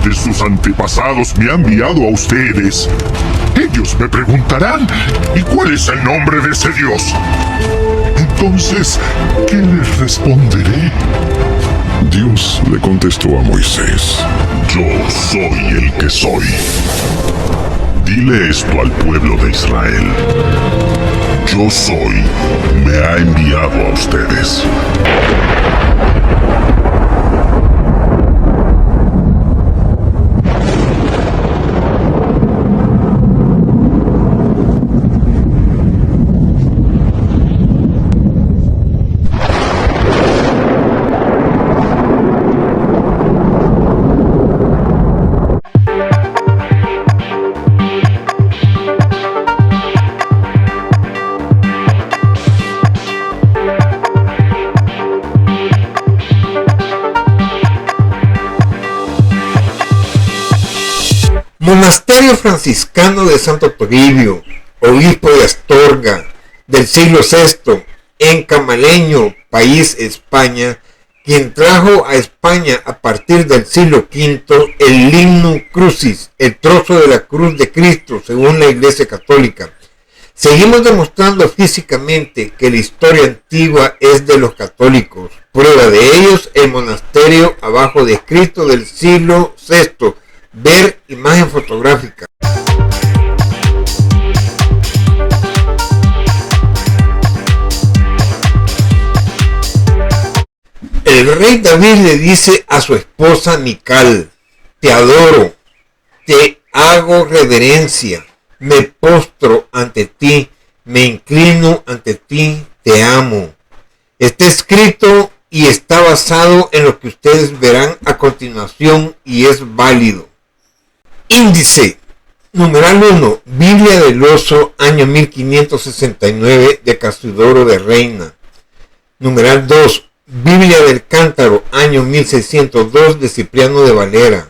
Dios de sus antepasados me ha enviado a ustedes. Ellos me preguntarán, ¿y cuál es el nombre de ese Dios? Entonces, ¿qué les responderé? Dios le contestó a Moisés: Yo soy el que soy. Dile esto al pueblo de Israel. Yo soy, me ha enviado a ustedes. Monasterio franciscano de Santo Toribio, obispo de Astorga, del siglo VI, en Camaleño, país España, quien trajo a España a partir del siglo V el lignum crucis, el trozo de la cruz de Cristo, según la Iglesia Católica. Seguimos demostrando físicamente que la historia antigua es de los católicos. Prueba de ellos el monasterio abajo descrito del siglo VI. Ver imagen fotográfica. El rey David le dice a su esposa Mical: te adoro, te hago reverencia, me postro ante ti, me inclino ante ti, te amo. Está escrito y está basado en lo que ustedes verán a continuación y es válido. Índice. Numeral 1. Biblia del Oso, año 1569, de Casidoro de Reina. Numeral 2. Biblia del Cántaro, año 1602, de Cipriano de Valera.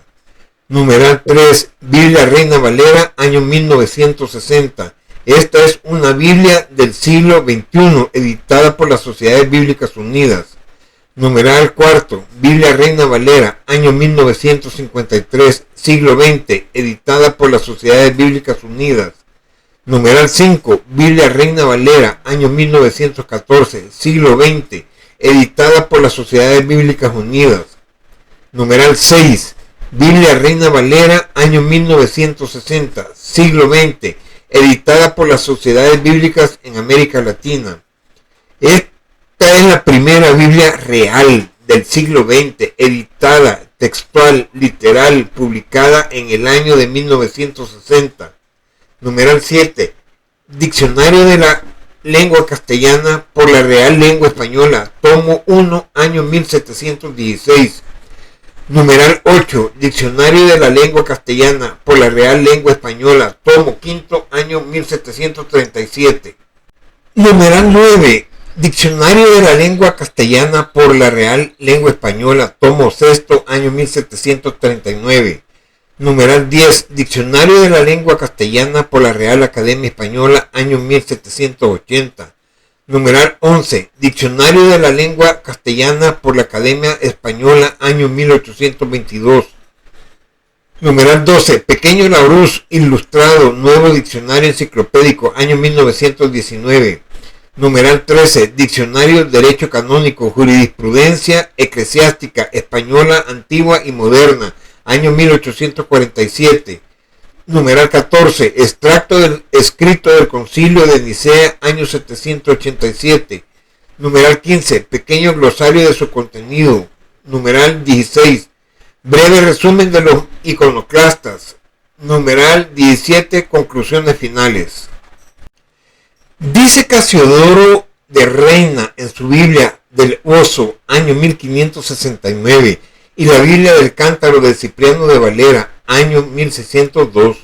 Numeral 3. Biblia Reina Valera, año 1960. Esta es una Biblia del siglo XXI, editada por las Sociedades Bíblicas Unidas. Numeral 4. Biblia Reina Valera, año 1953, siglo XX, editada por las Sociedades Bíblicas Unidas. Numeral 5. Biblia Reina Valera, año 1914, siglo XX, editada por las Sociedades Bíblicas Unidas. Numeral 6. Biblia Reina Valera, año 1960, siglo XX, editada por las Sociedades Bíblicas en América Latina. Esta es la primera Biblia real del siglo XX, editada, textual, literal, publicada en el año de 1960. Numeral 7. Diccionario de la Lengua Castellana por la Real Lengua Española, tomo 1, año 1716. Numeral 8. Diccionario de la Lengua Castellana por la Real Lengua Española, tomo 5, año 1737. Numeral 9. Diccionario de la Lengua Castellana por la Real Lengua Española, tomo 6, año 1739. Numeral 10. Diccionario de la Lengua Castellana por la Real Academia Española, año 1780. Numeral 11. Diccionario de la Lengua Castellana por la Academia Española, año 1822. Numeral 12. Pequeño Larousse, ilustrado, nuevo diccionario enciclopédico, año 1919. Numeral 13. Diccionario Derecho Canónico, Jurisprudencia Eclesiástica Española Antigua y Moderna, año 1847. Numeral 14. Extracto del escrito del Concilio de Nicea, año 787. Numeral 15. Pequeño glosario de su contenido. Numeral 16. Breve resumen de los iconoclastas. Numeral 17. Conclusiones finales. Dice Casiodoro de Reina en su Biblia del Oso, año 1569, y la Biblia del Cántaro de Cipriano de Valera, año 1602.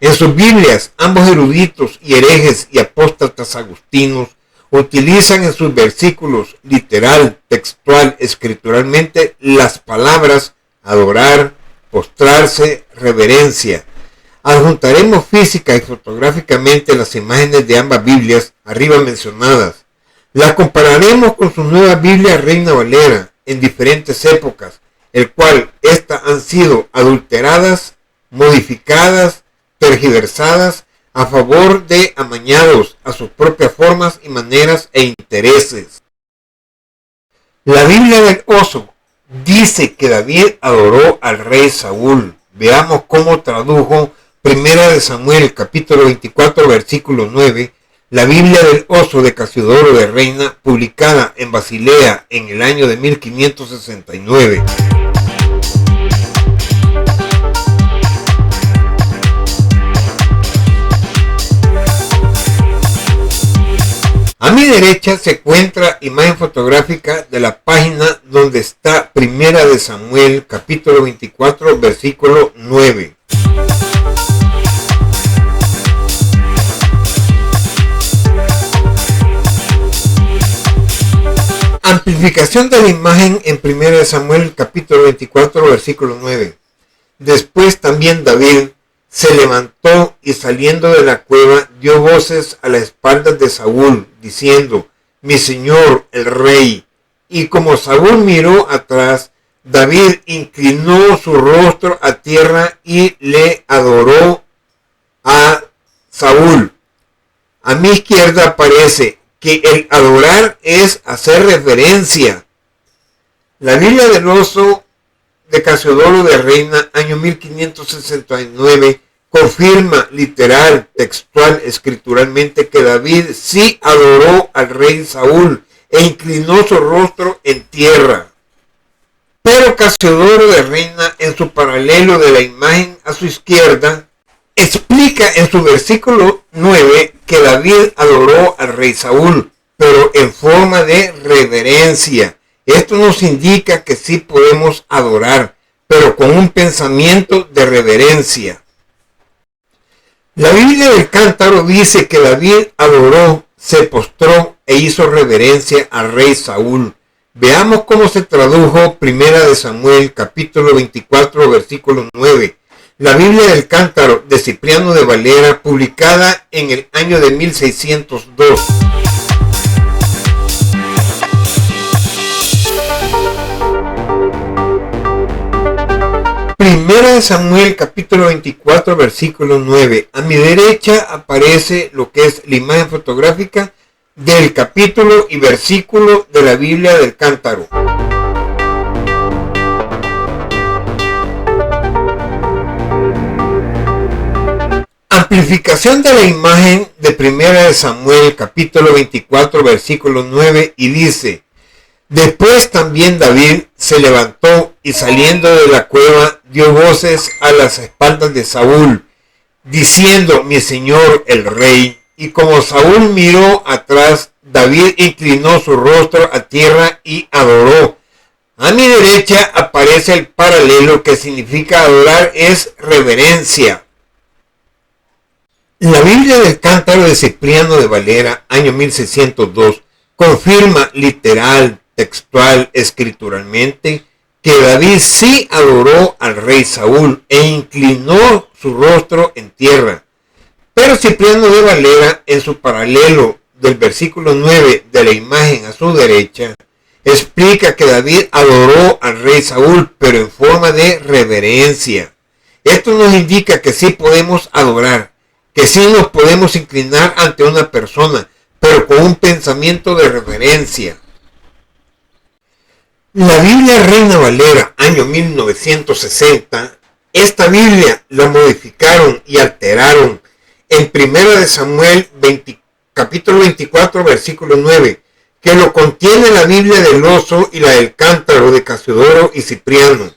En sus Biblias, ambos eruditos y herejes y apóstatas agustinos utilizan en sus versículos literal, textual, escrituralmente las palabras adorar, postrarse, reverencia. Adjuntaremos física y fotográficamente las imágenes de ambas Biblias arriba mencionadas. Las compararemos con su nueva Biblia Reina Valera en diferentes épocas el cual éstas han sido adulteradas, modificadas, tergiversadas a favor de amañados a sus propias formas y maneras e intereses. La Biblia del oso dice que David adoró al rey Saúl. Veamos cómo tradujo 1 Samuel capítulo 24 versículo 9, la Biblia del oso de Casiodoro de Reina, publicada en Basilea en el año de 1569. A mi derecha se encuentra imagen fotográfica de la página donde está 1 Samuel capítulo 24 versículo 9. Amplificación de la imagen en 1 Samuel capítulo 24 versículo 9. Después también David se levantó y saliendo de la cueva dio voces a las espaldas de Saúl, diciendo: mi señor el rey. Y como Saúl miró atrás, David inclinó su rostro a tierra y le adoró a Saúl. A mi izquierda aparece que el adorar es hacer reverencia. La Biblia del oso de Casiodoro de Reina, año 1569, confirma literal, textual, escrituralmente que David sí adoró al rey Saúl e inclinó su rostro en tierra. Pero Casiodoro de Reina, en su paralelo de la imagen a su izquierda, explica en su versículo 9 que David adoró al rey Saúl, pero en forma de reverencia. Esto nos indica que sí podemos adorar, pero con un pensamiento de reverencia. La Biblia del Cántaro dice que David adoró, se postró e hizo reverencia al rey Saúl. Veamos cómo se tradujo 1 Samuel capítulo 24 versículo 9. La Biblia del Cántaro de Cipriano de Valera, publicada en el año de 1602. Primera de Samuel capítulo 24 versículo 9. A mi derecha aparece lo que es la imagen fotográfica del capítulo y versículo de la Biblia del Cántaro. Amplificación de la imagen de 1 Samuel capítulo 24 versículo 9 y dice: después también David se levantó y saliendo de la cueva dio voces a las espaldas de Saúl, diciendo: mi señor el rey. Y como Saúl miró atrás, David inclinó su rostro a tierra y adoró. A mi derecha aparece el paralelo que significa adorar es reverencia. La Biblia del Cántaro de Cipriano de Valera, año 1602, confirma literal, textual, escrituralmente, que David sí adoró al rey Saúl e inclinó su rostro en tierra. Pero Cipriano de Valera, en su paralelo del versículo 9 de la imagen a su derecha, explica que David adoró al rey Saúl, pero en forma de reverencia. Esto nos indica que sí podemos adorar, que sí nos podemos inclinar ante una persona, pero con un pensamiento de reverencia. La Biblia Reina Valera, año 1960, esta Biblia la modificaron y alteraron en 1 Samuel capítulo 24, versículo 9, que lo contiene la Biblia del oso y la del Cántaro de Casiodoro y Cipriano.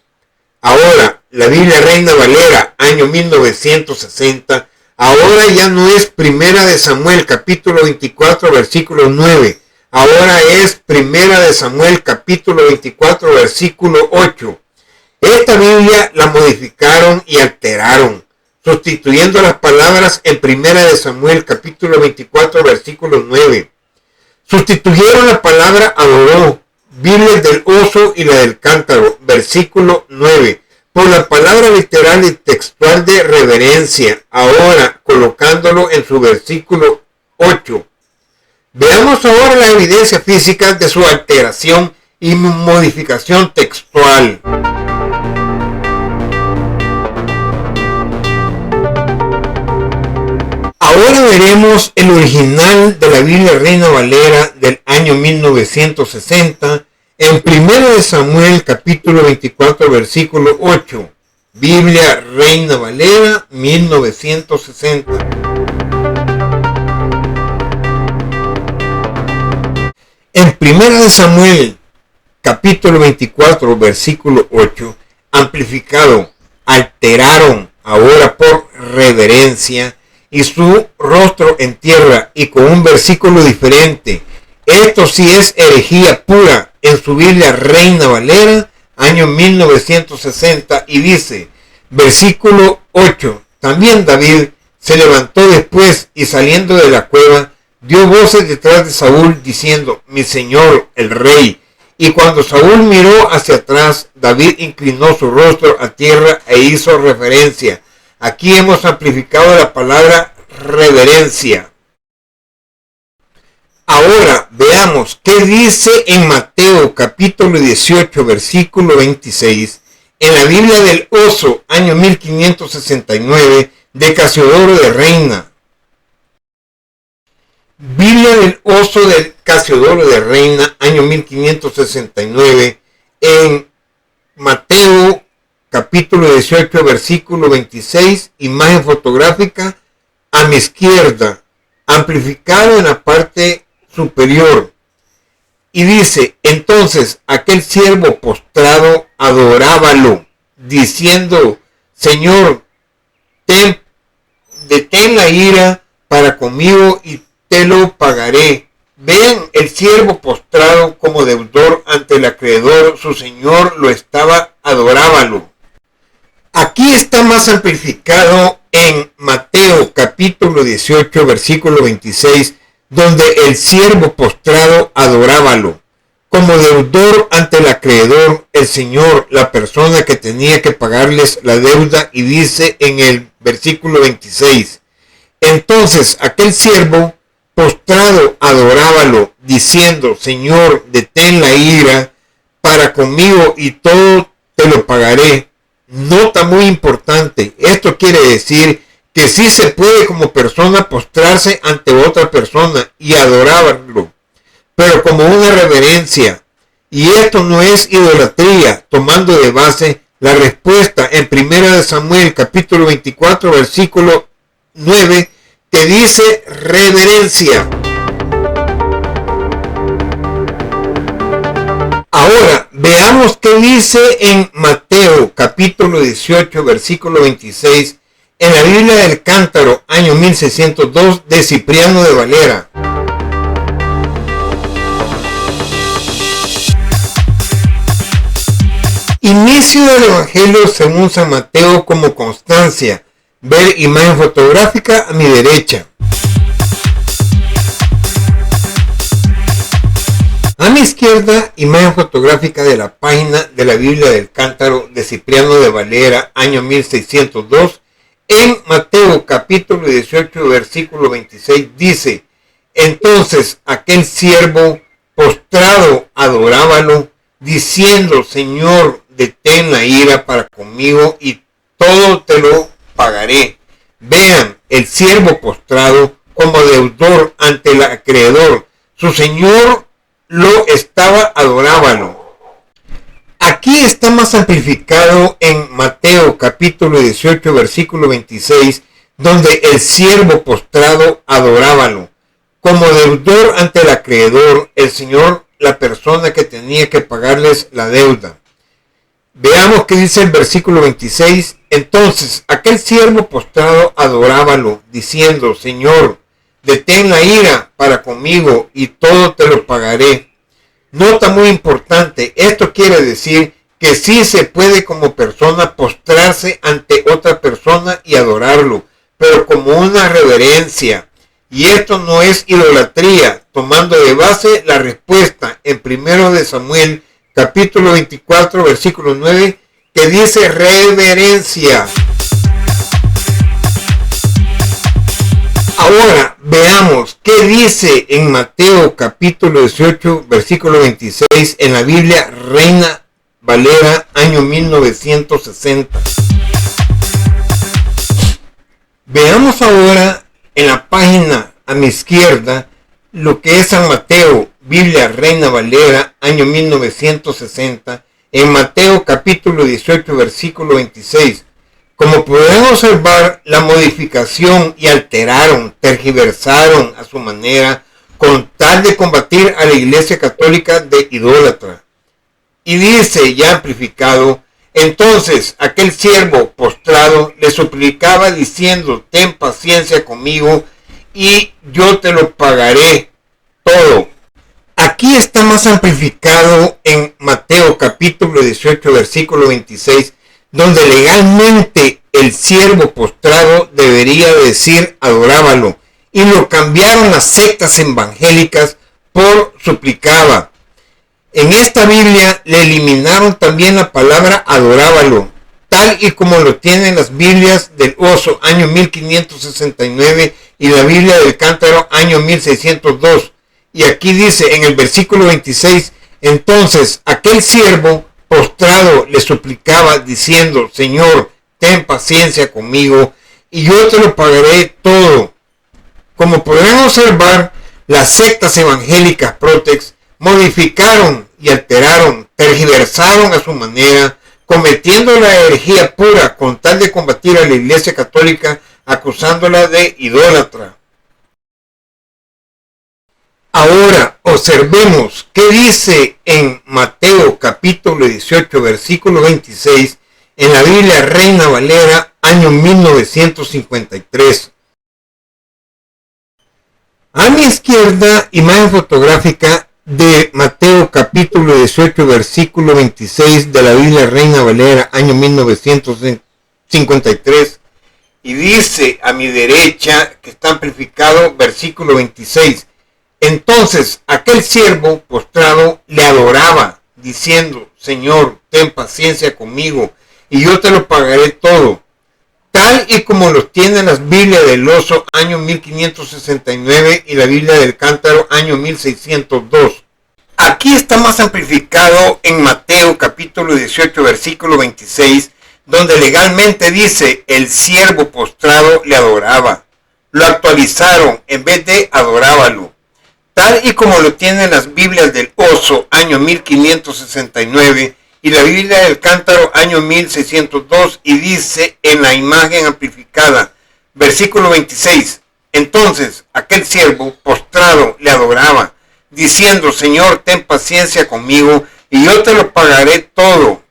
Ahora, la Biblia Reina Valera, año 1960, ahora ya no es 1 Samuel capítulo 24, versículo 9, ahora es 1 Samuel capítulo 24 versículo 8. Esta Biblia la modificaron y alteraron, sustituyendo las palabras en 1 Samuel capítulo 24 versículo 9. Sustituyeron la palabra adoró, Biblia del oso y la del Cántaro, versículo 9, por la palabra literal y textual de reverencia, ahora colocándolo en su versículo 8. Veamos ahora la evidencia física de su alteración y modificación textual. Ahora veremos el original de la Biblia Reina Valera del año 1960 en 1 Samuel capítulo 24 versículo 8. Biblia Reina Valera 1960. En 1 Samuel capítulo 24 versículo 8, amplificado, alteraron ahora por reverencia y su rostro en tierra, y con un versículo diferente. Esto sí es herejía pura en su Biblia Reina Valera, año 1960, y dice, versículo 8, también David se levantó después y saliendo de la cueva, dio voces detrás de Saúl diciendo, mi señor, el rey. Y cuando Saúl miró hacia atrás, David inclinó su rostro a tierra e hizo reverencia. Aquí hemos amplificado la palabra reverencia. Ahora veamos qué dice en Mateo capítulo 18 versículo 26 en la Biblia del Oso año 1569 de Casiodoro de Reina. Biblia del Oso del Casiodoro de Reina año 1569 en Mateo capítulo 18 versículo 26, imagen fotográfica a mi izquierda, amplificado en la parte superior, y dice, entonces aquel siervo postrado adorábalo, diciendo, Señor, detén la ira para conmigo y te lo pagaré. Vean, el siervo postrado como deudor ante el acreedor, su señor lo estaba, adorábalo. Aquí está más amplificado en Mateo capítulo 18 versículo 26, donde el siervo postrado adorábalo. Como deudor ante el acreedor, el señor, la persona que tenía que pagarles la deuda, y dice en el versículo 26, entonces aquel siervo postrado adorábalo, diciendo, Señor, detén la ira para conmigo y todo te lo pagaré. Nota muy importante, esto quiere decir que sí se puede como persona postrarse ante otra persona y adorarlo, pero como una reverencia. Y esto no es idolatría, tomando de base la respuesta en 1 Samuel capítulo 24 versículo 9, que dice reverencia. Ahora, veamos qué dice en Mateo capítulo 18 versículo 26 en la Biblia del Cántaro, año 1602 de Cipriano de Valera. Inicio del Evangelio según San Mateo como constancia. Ver imagen fotográfica a mi derecha. A mi izquierda, imagen fotográfica de la página de la Biblia del Cántaro de Cipriano de Valera, año 1602, en Mateo capítulo 18, versículo 26, dice, entonces aquel siervo postrado adorábalo, diciendo, Señor, detén la ira para conmigo y todo te lo pagaré. Vean, el siervo postrado como deudor ante el acreedor, su señor lo estaba, adorábalo. Aquí está más amplificado en Mateo capítulo 18 versículo 26, donde el siervo postrado adorábalo. Como deudor ante el acreedor, el señor, la persona que tenía que pagarles la deuda. Veamos qué dice el versículo 26. Entonces aquel siervo postrado adorábalo, diciendo, Señor, detén la ira para conmigo y todo te lo pagaré. Nota muy importante, esto quiere decir que sí se puede como persona postrarse ante otra persona y adorarlo, pero como una reverencia. Y esto no es idolatría, tomando de base la respuesta en 1 Samuel capítulo 24 versículo 9, que dice reverencia. Ahora veamos qué dice en Mateo capítulo 18 versículo 26 en la Biblia Reina Valera año 1960. Veamos ahora en la página a mi izquierda lo que es San Mateo, Biblia Reina Valera, año 1960, en Mateo capítulo 18, versículo 26. Como podrán observar, la modificación y alteraron, tergiversaron a su manera con tal de combatir a la Iglesia Católica de idólatra. Y dice, ya amplificado, entonces aquel siervo postrado le suplicaba diciendo, ten paciencia conmigo y yo te lo pagaré todo. Aquí está más amplificado en Mateo capítulo 18, versículo 26, donde legalmente el siervo postrado debería decir adorábalo, y lo cambiaron las sectas evangélicas por suplicaba. En esta Biblia le eliminaron también la palabra adorábalo, tal y como lo tienen las Biblias del Oso, año 1569, y la Biblia del Cántaro, año 1602. Y aquí dice en el versículo 26, entonces aquel siervo postrado le suplicaba diciendo, Señor, ten paciencia conmigo y yo te lo pagaré todo. Como podrán observar, las sectas evangélicas Protex modificaron y alteraron, tergiversaron a su manera, cometiendo la herejía pura con tal de combatir a la Iglesia Católica, acusándola de idólatra. Ahora observemos qué dice en Mateo capítulo 18, versículo 26, en la Biblia Reina Valera, año 1953. A mi izquierda, imagen fotográfica de Mateo capítulo 18, versículo 26 de la Biblia Reina Valera, año 1953. Y dice a mi derecha, que está amplificado, versículo 26. Entonces aquel siervo postrado le adoraba, diciendo, Señor, ten paciencia conmigo, y yo te lo pagaré todo. Tal y como los tienen las Biblias del Oso, año 1569, y la Biblia del Cántaro, año 1602. Aquí está más amplificado en Mateo capítulo 18, versículo 26, donde legalmente dice, el siervo postrado le adoraba. Lo actualizaron, en vez de adorábalo. Tal y como lo tienen las Biblias del Oso, año 1569, y la Biblia del Cántaro, año 1602, y dice en la imagen amplificada, versículo 26, entonces aquel siervo postrado le adoraba, diciendo, Señor, ten paciencia conmigo, y yo te lo pagaré todo.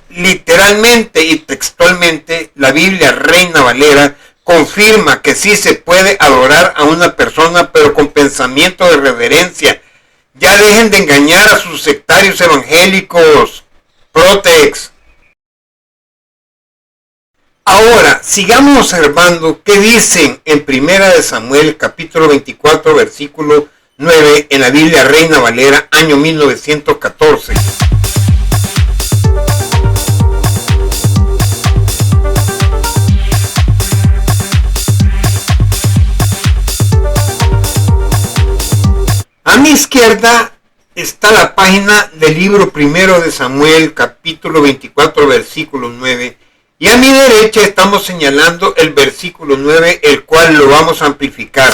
Literalmente y textualmente, la Biblia Reina Valera confirma que sí se puede adorar a una persona, pero con pensamiento de reverencia. Ya dejen de engañar a sus sectarios evangélicos. Protex. Ahora, sigamos observando qué dicen en Primera de Samuel, capítulo 24, versículo 9, en la Biblia Reina Valera, año 1914. A mi izquierda está la página del libro Primero de Samuel, capítulo 24, versículo 9. Y a mi derecha estamos señalando el versículo 9, el cual lo vamos a amplificar.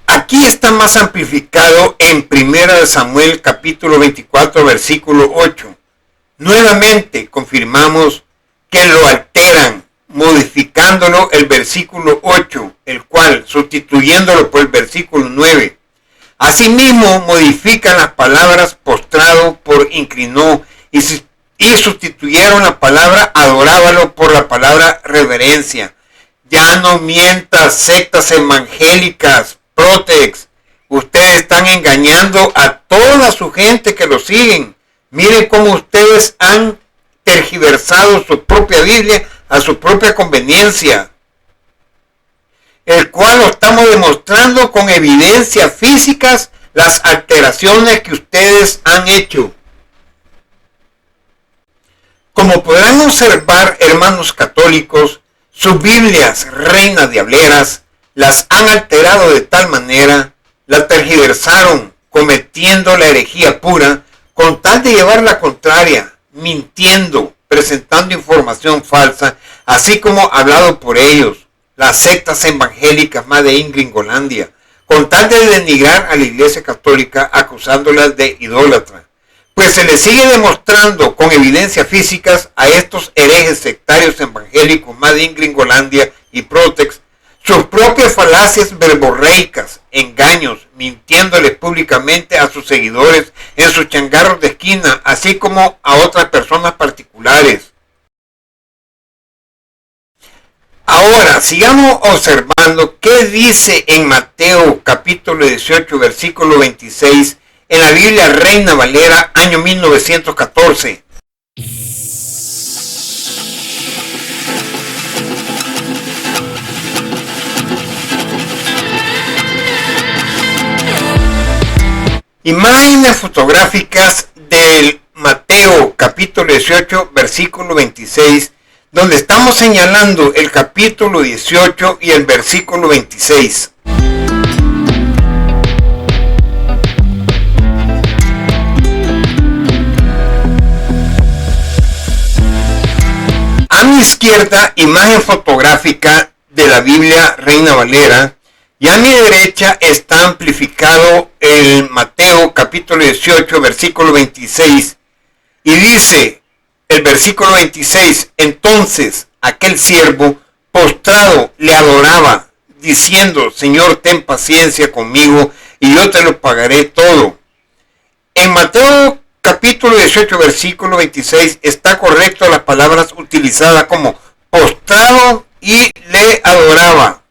Aquí está más amplificado en Primera de Samuel, capítulo 24, versículo 8. Nuevamente confirmamos que lo alteran, modificándolo el versículo 8, el cual, sustituyéndolo por el versículo 9. Asimismo, modifican las palabras postrado por inclinó y sustituyeron la palabra adorábalo por la palabra reverencia. Ya no mientas, sectas evangélicas, Protex. Ustedes están engañando a toda su gente que lo siguen. Miren cómo ustedes han tergiversado su propia Biblia a su propia conveniencia, el cual lo estamos demostrando con evidencias físicas, las alteraciones que ustedes han hecho. Como podrán observar, hermanos católicos, sus Biblias reinas diableras las han alterado de tal manera, las tergiversaron, cometiendo la herejía pura, con tal de llevar la contraria, mintiendo, presentando información falsa, así como hablado por ellos, las sectas evangélicas Made in Gringolandia, con tal de denigrar a la Iglesia Católica acusándolas de idólatra. Pues se les sigue demostrando con evidencias físicas a estos herejes sectarios evangélicos Made in Gringolandia y Protex sus propias falacias verborreicas, engaños, mintiéndoles públicamente a sus seguidores en sus changarros de esquina, así como a otras personas particulares. Ahora, sigamos observando qué dice en Mateo capítulo 18, versículo 26, en la Biblia Reina Valera, año 1914. Imágenes fotográficas del Mateo capítulo 18, versículo 26, donde estamos señalando el capítulo 18 y el versículo 26. A mi izquierda, imagen fotográfica de la Biblia Reina Valera, y a mi derecha está amplificado el Mateo capítulo 18, versículo 26, y dice el versículo 26, entonces aquel siervo postrado le adoraba, diciendo, Señor, ten paciencia conmigo, y yo te lo pagaré todo. En Mateo capítulo 18, versículo 26, está correcto las palabras utilizadas como postrado y le adoraba.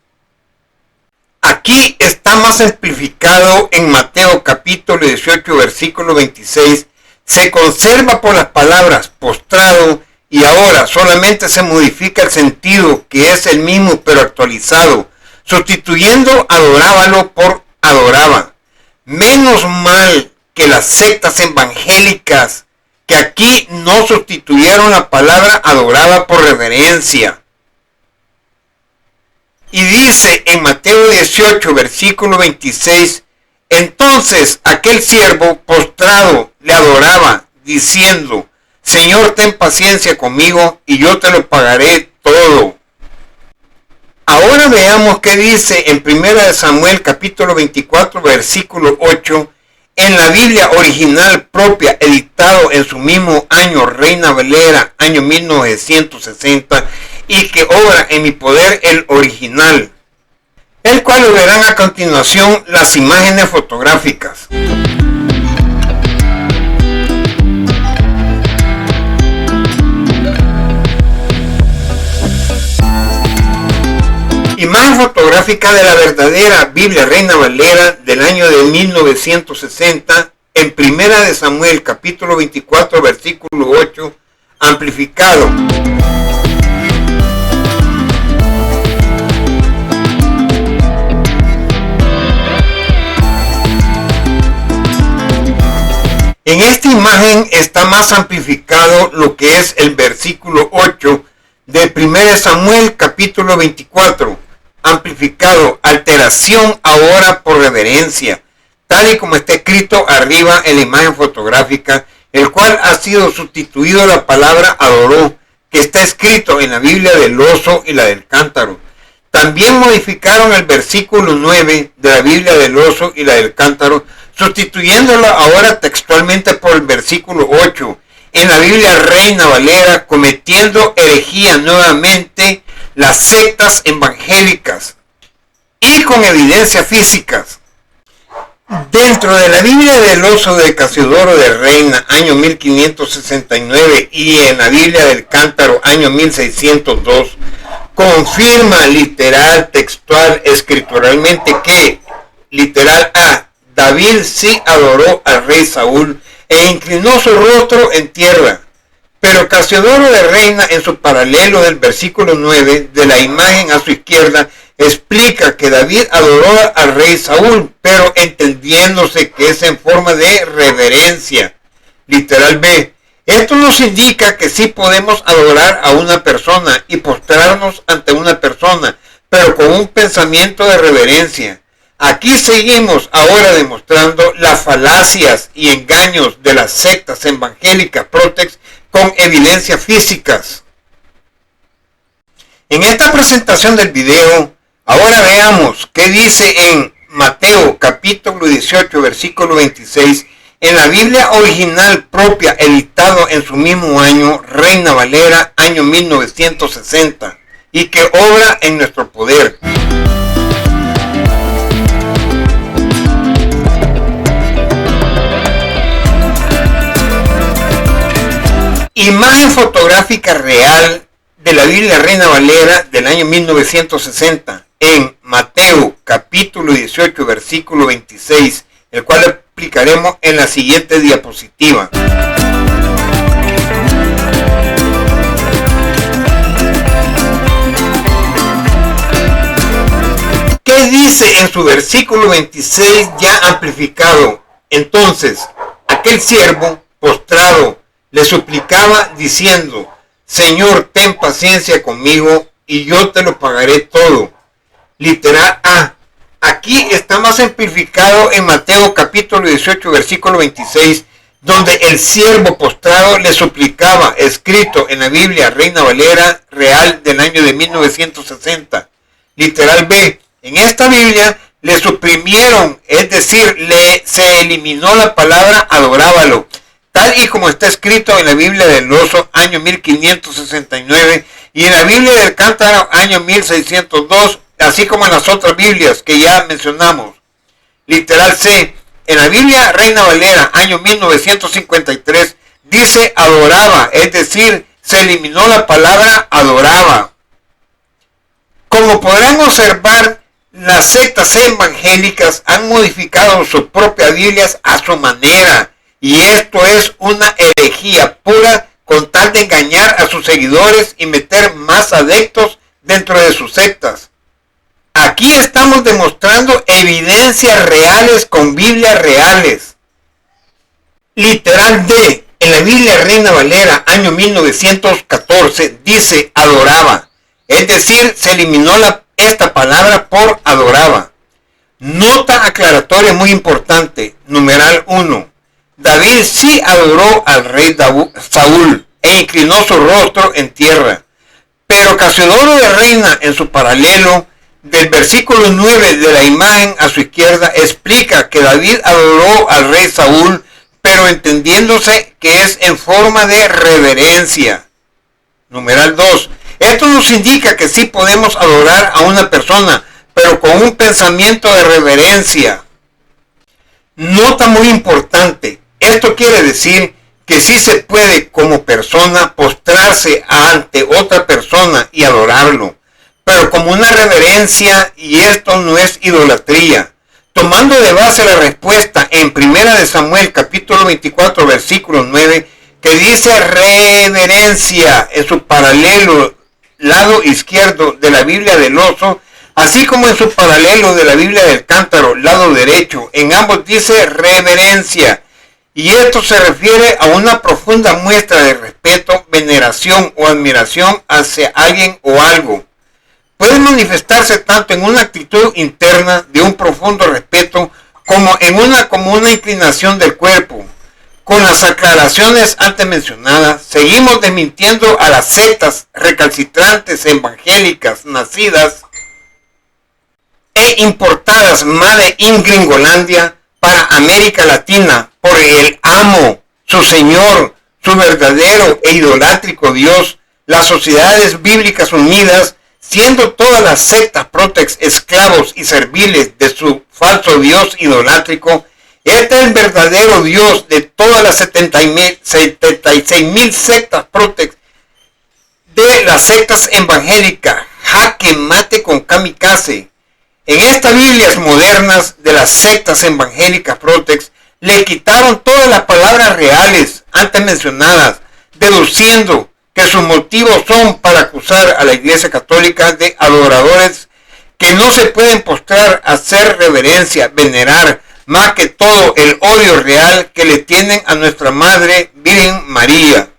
Aquí está más amplificado en Mateo capítulo 18, versículo 26. Se conserva por las palabras postrado y ahora solamente se modifica el sentido, que es el mismo pero actualizado, sustituyendo adorábalo por adoraba. Menos mal que las sectas evangélicas que aquí no sustituyeron la palabra adoraba por reverencia. Y dice en Mateo 18, versículo 26, entonces aquel siervo postrado le adoraba, diciendo, Señor, ten paciencia conmigo, y yo te lo pagaré todo. Ahora veamos qué dice en 1 Samuel capítulo 24, versículo 8, en la Biblia original propia, editado en su mismo año, Reina Valera, año 1960, y que obra en mi poder el original, el cual verán a continuación las imágenes fotográficas. Imagen fotográfica de la verdadera Biblia Reina Valera del año de 1960 en 1 Samuel capítulo 24 versículo 8 amplificado. En esta imagen está más amplificado lo que es el versículo 8 de 1 Samuel capítulo 24, amplificado, alteración ahora por reverencia, tal y como está escrito arriba en la imagen fotográfica, el cual ha sido sustituido la palabra adoró, que está escrito en la Biblia del oso y la del cántaro. También modificaron el versículo 9 de la Biblia del oso y la del cántaro, sustituyéndolo ahora textualmente por el versículo 8 en la Biblia Reina Valera, cometiendo herejía nuevamente las sectas evangélicas y con evidencias físicas. Dentro de la Biblia del oso de Casiodoro de Reina, año 1569, y en la Biblia del cántaro, año 1602, confirma literal, textual, escrituralmente que, literal A, David sí adoró al rey Saúl e inclinó su rostro en tierra. Pero Casiodoro de Reina, en su paralelo del versículo 9 de la imagen a su izquierda, explica que David adoró al rey Saúl, pero entendiéndose que es en forma de reverencia. Literal B. Esto nos indica que sí podemos adorar a una persona y postrarnos ante una persona, pero con un pensamiento de reverencia. Aquí seguimos ahora demostrando las falacias y engaños de las sectas evangélicas Protex con evidencias físicas. En esta presentación del video, ahora veamos qué dice en Mateo capítulo 18 versículo 26 en la Biblia original propia, editado en su mismo año, Reina Valera, año 1960, y que obra en nuestro poder. Imagen fotográfica real de la Biblia Reina Valera del año 1960 en Mateo capítulo 18 versículo 26, el cual explicaremos en la siguiente diapositiva. ¿Qué dice en su versículo 26 ya amplificado? Entonces, aquel siervo postrado le suplicaba diciendo: Señor, ten paciencia conmigo y yo te lo pagaré todo. Literal A. Aquí está más amplificado en Mateo capítulo 18 versículo 26, donde el siervo postrado le suplicaba, escrito en la Biblia Reina Valera Real del año de 1960. Literal B. En esta Biblia le suprimieron, es decir, se eliminó la palabra adorábalo, tal y como está escrito en la Biblia del Oso, año 1569, y en la Biblia del Cántaro, año 1602, así como en las otras Biblias que ya mencionamos. Literal C. En la Biblia Reina Valera, año 1953, dice adoraba, es decir, se eliminó la palabra adoraba. Como podrán observar, las sectas evangélicas han modificado sus propias Biblias a su manera, y esto es una herejía pura con tal de engañar a sus seguidores y meter más adeptos dentro de sus sectas. Aquí estamos demostrando evidencias reales con Biblias reales. Literal D. En la Biblia Reina Valera, año 1914, dice adoraba, es decir, se eliminó esta palabra por adoraba. Nota aclaratoria muy importante, numeral 1. David sí adoró al rey Saúl e inclinó su rostro en tierra, pero Casiodoro de Reina, en su paralelo del versículo 9 de la imagen a su izquierda, explica que David adoró al rey Saúl, pero entendiéndose que es en forma de reverencia. Numeral 2. Esto nos indica que sí podemos adorar a una persona, pero con un pensamiento de reverencia. Nota muy importante. Esto quiere decir que sí se puede como persona postrarse ante otra persona y adorarlo, pero como una reverencia, y esto no es idolatría. Tomando de base la respuesta en 1 de Samuel capítulo 24 versículo 9, que dice reverencia en su paralelo lado izquierdo de la Biblia del Oso, así como en su paralelo de la Biblia del Cántaro lado derecho, en ambos dice reverencia. Y esto se refiere a una profunda muestra de respeto, veneración o admiración hacia alguien o algo. Puede manifestarse tanto en una actitud interna de un profundo respeto como en una inclinación del cuerpo. Con las aclaraciones antes mencionadas, seguimos desmintiendo a las sectas recalcitrantes evangélicas nacidas e importadas Made in Gringolandia para América Latina por el amo, su señor, su verdadero e idolátrico Dios, las Sociedades Bíblicas Unidas, siendo todas las sectas Protex esclavos y serviles de su falso Dios idolátrico. Este es el verdadero Dios de todas las 76,000 sectas Protex de las sectas evangélicas, jaque mate con kamikaze. En estas Biblias modernas de las sectas evangélicas Protex le quitaron todas las palabras reales antes mencionadas, deduciendo que sus motivos son para acusar a la Iglesia Católica de adoradores que no se pueden postrar, hacer reverencia, venerar, más que todo el odio real que le tienen a nuestra Madre Virgen María.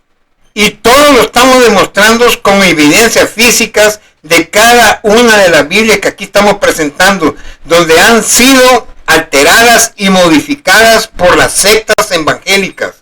Y todo lo estamos demostrando con evidencias físicas de cada una de las Biblias que aquí estamos presentando, donde han sido alteradas y modificadas por las sectas evangélicas.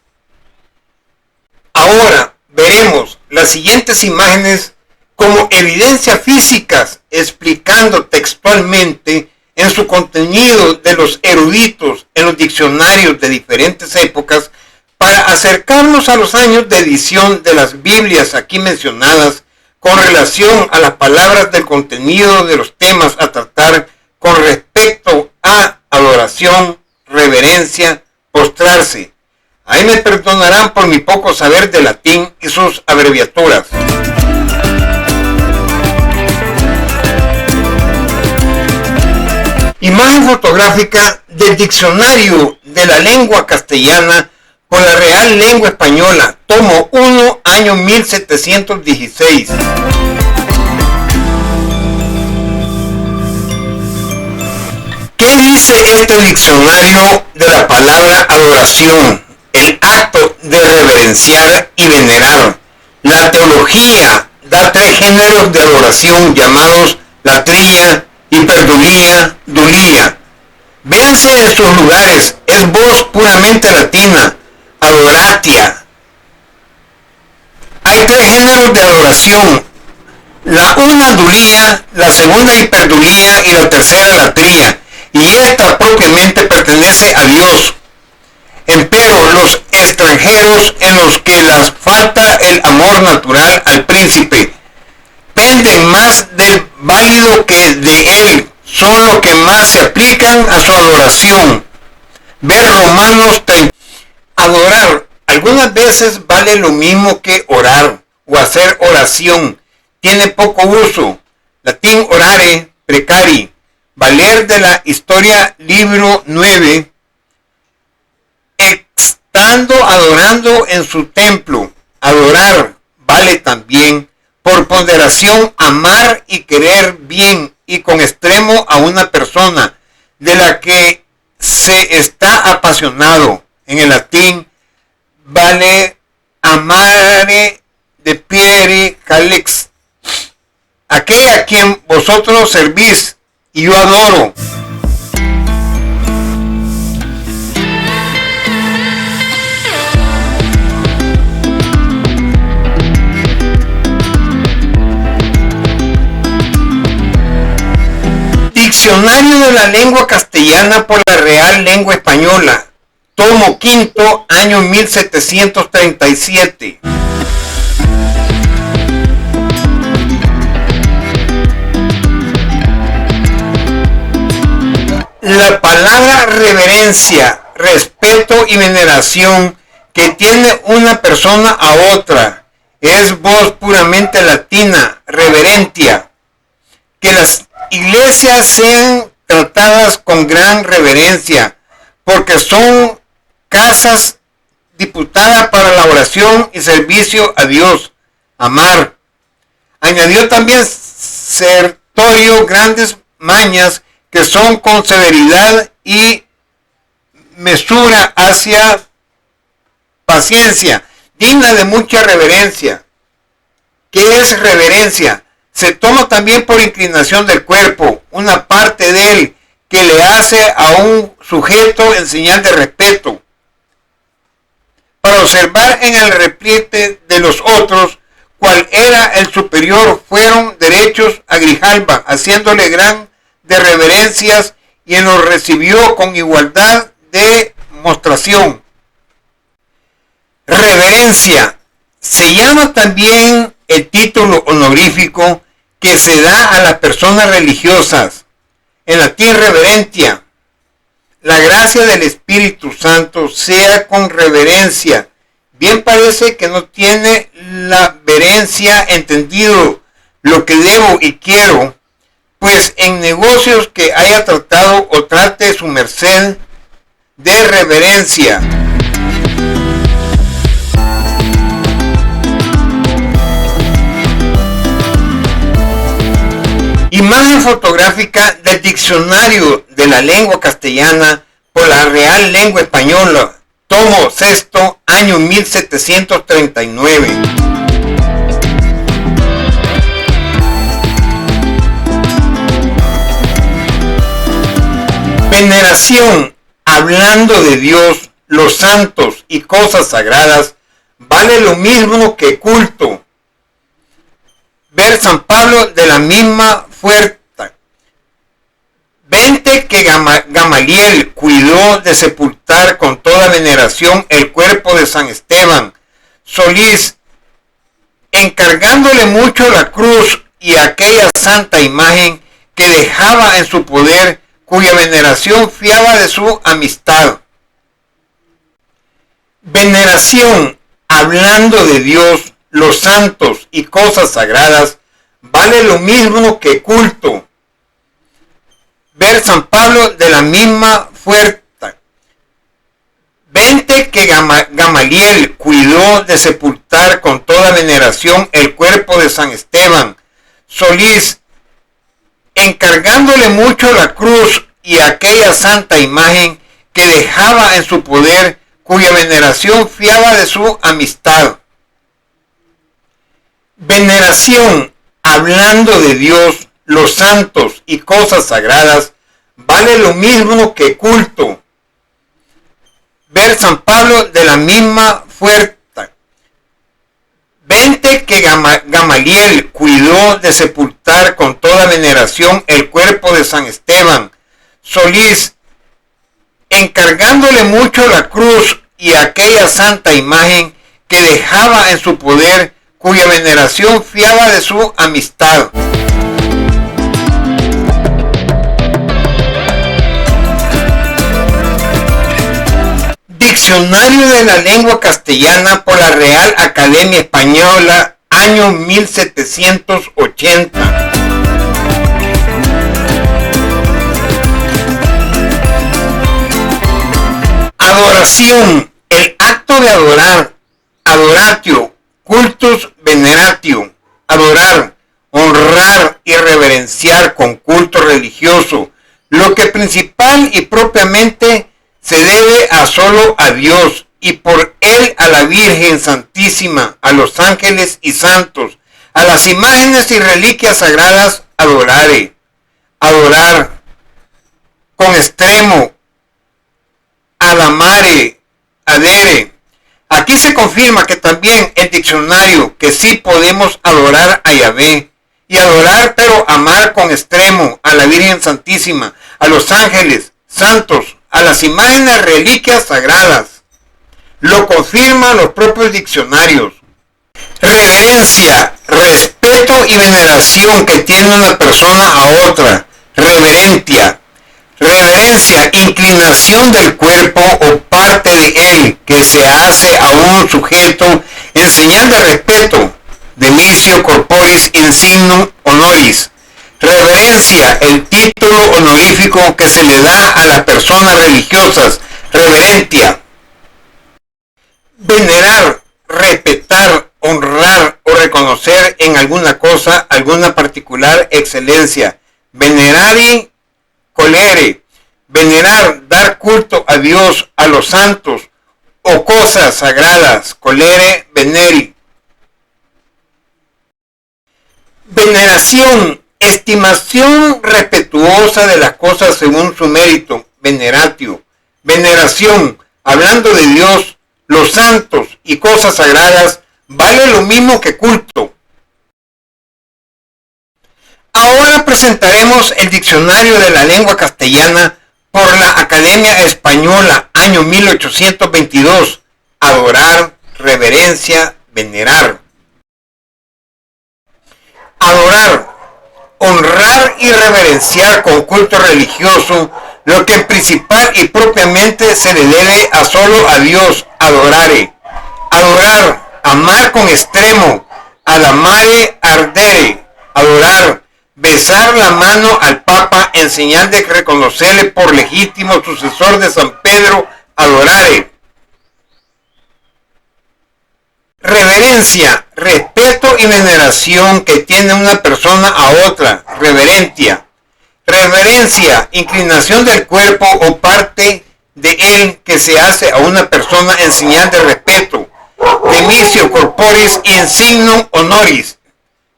Ahora veremos las siguientes imágenes como evidencia físicas, explicando textualmente en su contenido de los eruditos en los diccionarios de diferentes épocas, para acercarnos a los años de edición de las Biblias aquí mencionadas con relación a las palabras del contenido de los temas a tratar con respecto a adoración, reverencia, postrarse. Ahí me perdonarán por mi poco saber de latín y sus abreviaturas. Imagen fotográfica del Diccionario de la Lengua Castellana por la Real Lengua Española, tomo 1, año 1716. ¿Qué dice este diccionario de la palabra adoración? El acto de reverenciar y venerar. La teología da 3 géneros de adoración llamados latría, hiperdulía, dulía. Véanse en sus lugares, es voz puramente latina, adoratia. Hay 3 géneros de adoración, la una dulía, la segunda hiperdulía y la tercera latría, y esta propiamente pertenece a Dios. Empero los extranjeros en los que les falta el amor natural al príncipe, penden más del válido que de él, son los que más se aplican a su adoración. Ver Romanos 30. Adorar algunas veces vale lo mismo que orar o hacer oración. Tiene poco uso. Latín orare, precari. Valer de la Historia, libro 9. Estando adorando en su templo. Adorar vale también por ponderación amar y querer bien y con extremo a una persona de la que se está apasionado. En el latín vale amare de piere calix, aquel a quien vosotros servís y yo adoro. Diccionario de la Lengua Castellana por la Real Lengua Española, tomo 5, año 1737. La palabra reverencia, respeto y veneración que tiene una persona a otra es voz puramente latina, reverentia. Que las iglesias sean tratadas con gran reverencia, porque son casas diputadas para la oración y servicio a Dios. Amar. Añadió también Sertorio grandes mañas que son con severidad y mesura hacia paciencia, digna de mucha reverencia. ¿Qué es reverencia? Se toma también por inclinación del cuerpo, una parte de él que le hace a un sujeto en señal de respeto. Para observar en el replete de los otros cuál era el superior, fueron derechos a Grijalba, haciéndole gran de reverencias, y en los recibió con igualdad de mostración. Reverencia se llama también el título honorífico que se da a las personas religiosas. En latín reverentia. La gracia del Espíritu Santo sea con reverencia. Bien parece que no tiene la verencia entendido lo que debo y quiero, pues en negocios que haya tratado o trate su merced de reverencia. Imagen fotográfica del Diccionario de la Lengua Castellana por la Real Lengua Española, tomo 6, año 1739. Veneración, hablando de Dios, los santos y cosas sagradas, vale lo mismo que culto. Ver San Pablo de la misma fuerza. 20 que Gamaliel cuidó de sepultar con toda veneración el cuerpo de San Esteban Solís, encargándole mucho la cruz y aquella santa imagen que dejaba en su poder, cuya veneración fiaba de su amistad. Veneración, hablando de Dios, los santos y cosas sagradas, vale lo mismo que culto. Ver San Pablo de la misma fuerza. 20 que Gamaliel cuidó de sepultar con toda veneración el cuerpo de San Esteban Solís, encargándole mucho la cruz y aquella santa imagen que dejaba en su poder, cuya veneración fiaba de su amistad. Veneración, hablando de Dios, los santos y cosas sagradas, vale lo mismo que culto. Ver San Pablo de la misma fuerza. 20 que Gamaliel cuidó de sepultar con toda veneración el cuerpo de San Esteban Solís, encargándole mucho la cruz y aquella santa imagen que dejaba en su poder, cuya veneración fiaba de su amistad. Diccionario de la Lengua Castellana por la Real Academia Española, año 1780. Adoración, el acto de adorar, adoratio, cultus veneratio, adorar, honrar y reverenciar con culto religioso, lo que principal y propiamente se debe a solo a Dios, y por él a la Virgen Santísima, a los ángeles y santos, a las imágenes y reliquias sagradas, adorare, adorar, con extremo, adamare, adere. Aquí se confirma que también el diccionario que sí podemos adorar a Yahvé, y adorar pero amar con extremo a la Virgen Santísima, a los ángeles, santos, a las imágenes reliquias sagradas. Lo confirman los propios diccionarios. Reverencia, respeto y veneración que tiene una persona a otra. Reverencia. Reverencia, inclinación del cuerpo o parte de él que se hace a un sujeto en señal de respeto. Demitio corporis in signum honoris. Reverencia, el título honorífico que se le da a las personas religiosas. Reverencia. Venerar, respetar, honrar o reconocer en alguna cosa alguna particular excelencia. Venerari colere. Venerar, dar culto a Dios, a los santos o cosas sagradas. Colere, veneri. Veneración, estimación respetuosa de las cosas según su mérito. Veneratio. Veneración, hablando de Dios, los santos y cosas sagradas, vale lo mismo que culto. Ahora presentaremos el diccionario de la lengua castellana por la Academia Española, año 1822. Adorar, reverencia, venerar. Adorar, honrar y reverenciar con culto religioso, lo que principal y propiamente se le debe a solo a Dios. Adorare. Adorar, amar con extremo. Adamare, ardere. Adorar, besar la mano al Papa en señal de reconocerle por legítimo sucesor de San Pedro. Adorare. Reverencia, respeto y veneración que tiene una persona a otra. Reverencia. Reverencia, inclinación del cuerpo o parte de él que se hace a una persona en señal de respeto. Demitio corporis in signum honoris.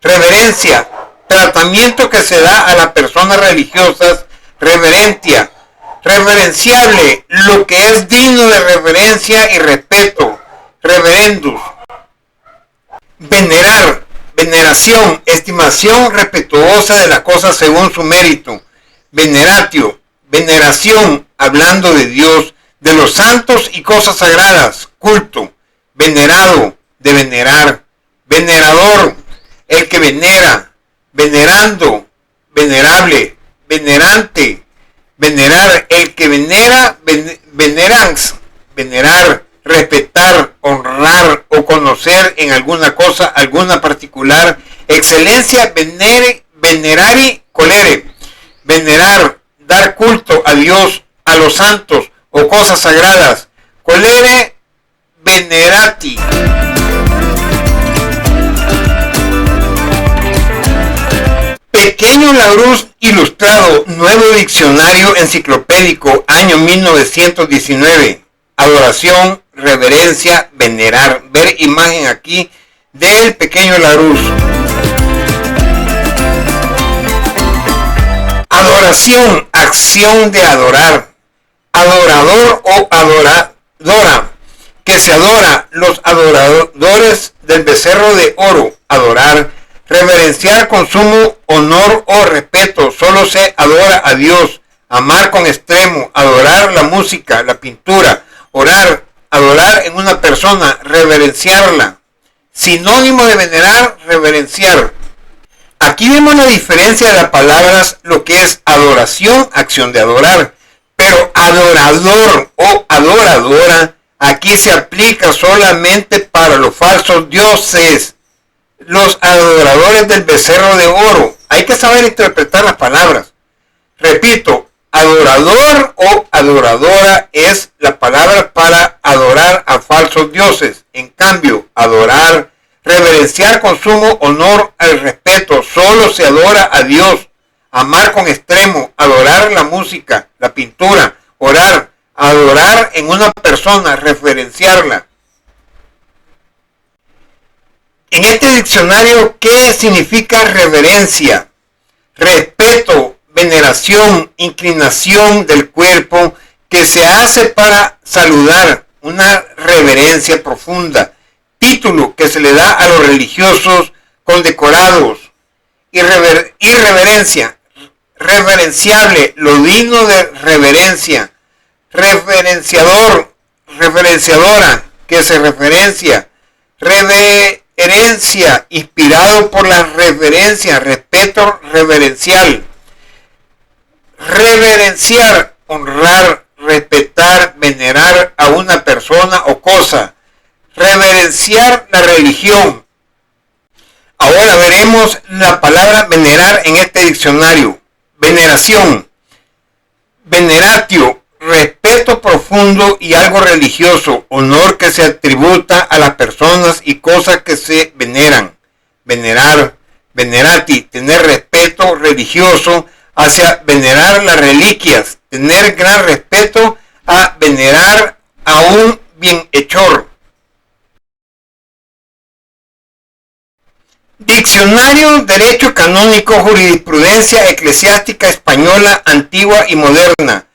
Reverencia, tratamiento que se da a las personas religiosas. Reverencia, Reverenciable, lo que es digno de reverencia y respeto. Reverendus. Venerar, veneración, estimación respetuosa de las cosas según su mérito. Veneratio, veneración, hablando de Dios, de los santos y cosas sagradas. Culto, venerado, de venerar. Venerador, el que venera. Venerando, venerable, venerante, venerar, el que venera, venerans, venerar, respetar, honrar o conocer en alguna cosa, alguna particular, excelencia, venere, venerari, colere, venerar, dar culto a Dios, a los santos o cosas sagradas, colere, venerati. Pequeño Larousse Ilustrado, Nuevo Diccionario Enciclopédico, año 1919. Adoración, reverencia, venerar. Ver imagen aquí del Pequeño Larousse. Adoración, acción de adorar. Adorador o adoradora, que se adora, los adoradores del becerro de oro. Adorar. Reverenciar con sumo honor o respeto, solo se adora a Dios. Amar con extremo, adorar la música, la pintura, orar, adorar en una persona, reverenciarla. Sinónimo de venerar, reverenciar. Aquí vemos la diferencia de las palabras, lo que es adoración, acción de adorar. Pero adorador o adoradora, aquí se aplica solamente para los falsos dioses. Los adoradores del becerro de oro. Hay que saber interpretar las palabras. Repito, adorador o adoradora es la palabra para adorar a falsos dioses. En cambio, adorar, reverenciar con sumo honor al respeto, solo se adora a Dios. Amar con extremo, adorar la música, la pintura, orar, adorar en una persona, reverenciarla. En este diccionario, ¿qué significa reverencia? Respeto, veneración, inclinación del cuerpo que se hace para saludar, una reverencia profunda. Título que se le da a los religiosos condecorados. Irreverencia, reverenciable, lo digno de reverencia. Reverenciador, reverenciadora, que se referencia. Herencia, inspirado por la reverencia, respeto reverencial. Reverenciar, honrar, respetar, venerar a una persona o cosa. Reverenciar la religión. Ahora veremos la palabra venerar en este diccionario. Veneración, veneratio, respeto profundo y algo religioso, honor que se atributa a las personas y cosas que se veneran. Venerar, venerati, tener respeto religioso hacia venerar las reliquias, tener gran respeto a venerar a un bienhechor. Diccionario Derecho Canónico, Jurisprudencia Eclesiástica Española Antigua y Moderna,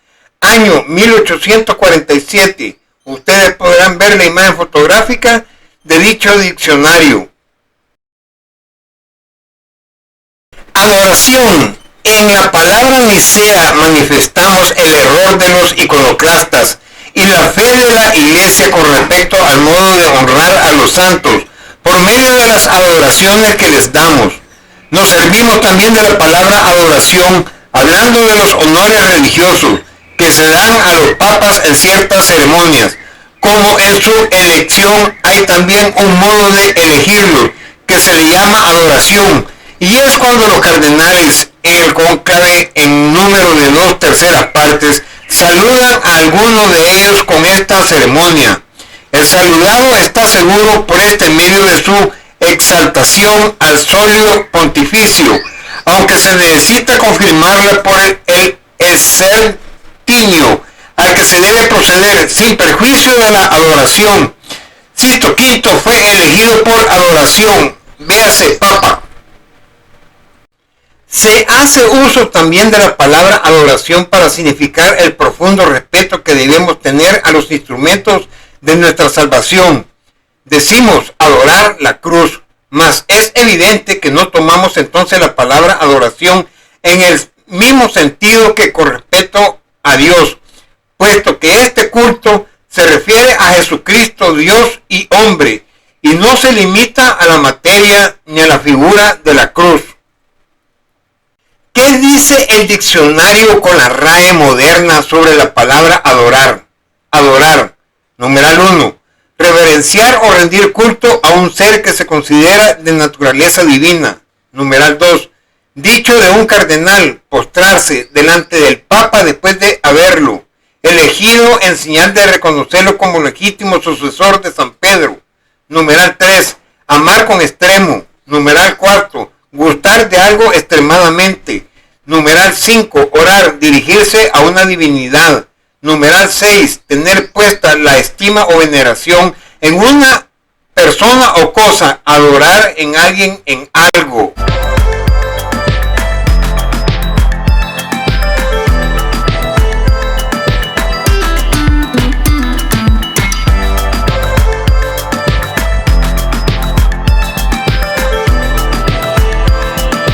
año 1847. Ustedes podrán ver la imagen fotográfica de dicho diccionario. Adoración. En la palabra Nicea manifestamos el error de los iconoclastas y la fe de la Iglesia con respecto al modo de honrar a los santos por medio de las adoraciones que les damos. Nos servimos también de la palabra adoración hablando de los honores religiosos que se dan a los papas en ciertas ceremonias. Como en su elección hay también un modo de elegirlos que se le llama adoración, y es cuando los cardenales en el cónclave en número de 2/3 partes saludan a alguno de ellos con esta ceremonia. El saludado está seguro por este medio de su exaltación al solio pontificio, aunque se necesita confirmarla por el exertiño al que se debe proceder sin perjuicio de la adoración. Sisto V fue elegido por adoración, véase Papa. Se hace uso también de la palabra adoración para significar el profundo respeto que debemos tener a los instrumentos de nuestra salvación. Decimos adorar la cruz, mas es evidente que no tomamos entonces la palabra adoración en el mismo sentido que con respeto a Dios, puesto que este culto se refiere a Jesucristo, Dios y hombre, y no se limita a la materia ni a la figura de la cruz. ¿Qué dice el diccionario con la RAE moderna sobre la palabra adorar? Adorar, numeral 1, reverenciar o rendir culto a un ser que se considera de naturaleza divina. Numeral 2, dicho de un cardenal, postrarse delante del Papa después de haberlo elegido en señal de reconocerlo como legítimo sucesor de San Pedro. Numeral 3, amar con extremo. Numeral 4, gustar de algo extremadamente. Numeral 5, orar, dirigirse a una divinidad. Numeral 6, tener puesta la estima o veneración en una persona o cosa, adorar en alguien, en algo.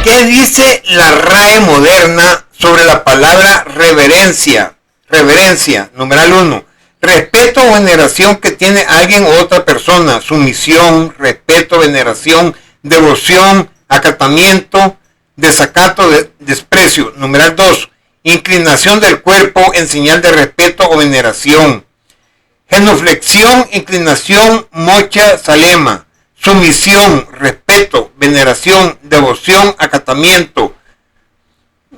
¿Qué dice la RAE moderna sobre la palabra reverencia? Reverencia, numeral 1. Respeto o veneración que tiene alguien u otra persona. Sumisión, respeto, veneración, devoción, acatamiento, desacato, desprecio. Numeral 2. Inclinación del cuerpo en señal de respeto o veneración. Genuflexión, inclinación, mocha, salema. Sumisión, respeto, veneración, devoción, acatamiento.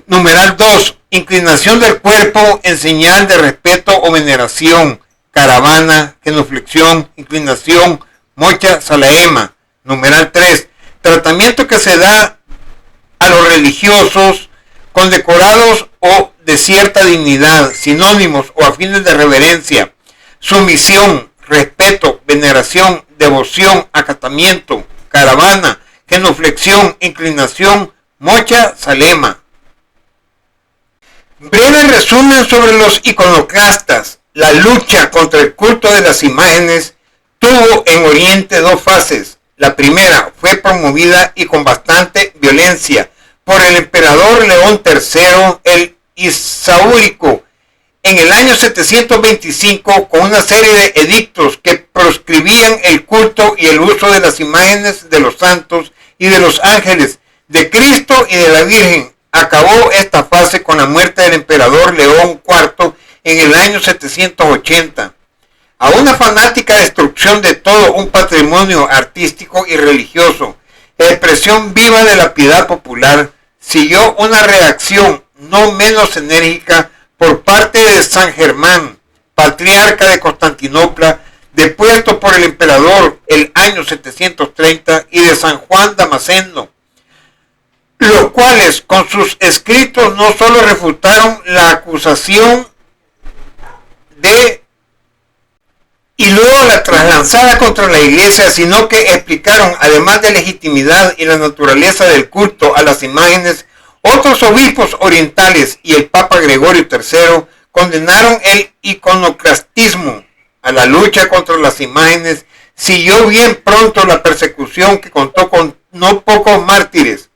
Numeral 2. Inclinación del cuerpo en señal de respeto o veneración. Caravana, genuflexión, inclinación, mocha, salaema. Numeral 3. Tratamiento que se da a los religiosos, condecorados o de cierta dignidad, sinónimos o a fines de reverencia. Sumisión, respeto, veneración, devoción, acatamiento, caravana, genuflexión, inclinación, mocha, salema. Breve resumen sobre los iconoclastas. La lucha contra el culto de las imágenes tuvo en Oriente dos fases. La primera fue promovida y con bastante violencia por el emperador León III, el Isaúrico, en el año 725, con una serie de edictos que proscribían el culto y el uso de las imágenes de los santos y de los ángeles, de Cristo y de la Virgen. Acabó esta fase con la muerte del emperador León IV en el año 780. A una fanática destrucción de todo un patrimonio artístico y religioso, expresión viva de la piedad popular, siguió una reacción no menos enérgica por parte de San Germán, patriarca de Constantinopla, depuesto por el emperador el año 730, y de San Juan Damasceno, los cuales con sus escritos no solo refutaron la acusación y luego la traslanzada contra la iglesia, sino que explicaron, además de legitimidad y la naturaleza del culto a las imágenes, otros obispos orientales y el Papa Gregorio III condenaron el iconoclastismo. A la lucha contra las imágenes siguió bien pronto la persecución que contó con no pocos mártires.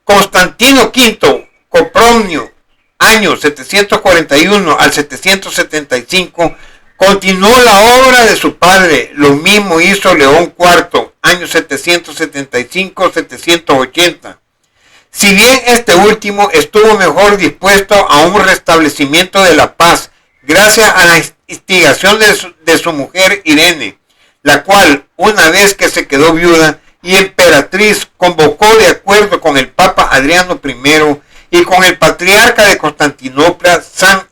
Constantino V, Copronio, año 741 al 775, continuó la obra de su padre. Lo mismo hizo León IV, año 775-780. Si bien este último estuvo mejor dispuesto a un restablecimiento de la paz, gracias a la instigación de su mujer Irene, la cual, una vez que se quedó viuda y emperatriz, convocó de acuerdo con el Papa Adriano I y con el patriarca de Constantinopla, San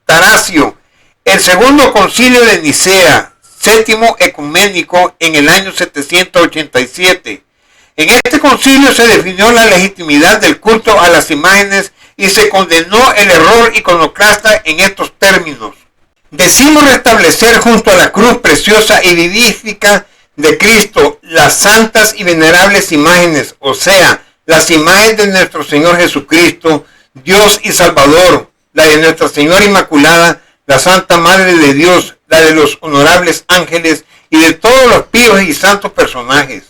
Tarasio, el segundo concilio de Nicea, séptimo ecuménico, en el año 787. En este concilio se definió la legitimidad del culto a las imágenes y se condenó el error iconoclasta en estos términos. Decimos restablecer junto a la cruz preciosa y vivífica de Cristo las santas y venerables imágenes, o sea, las imágenes de nuestro Señor Jesucristo, Dios y Salvador, la de Nuestra Señora Inmaculada, la Santa Madre de Dios, la de los honorables ángeles y de todos los píos y santos personajes,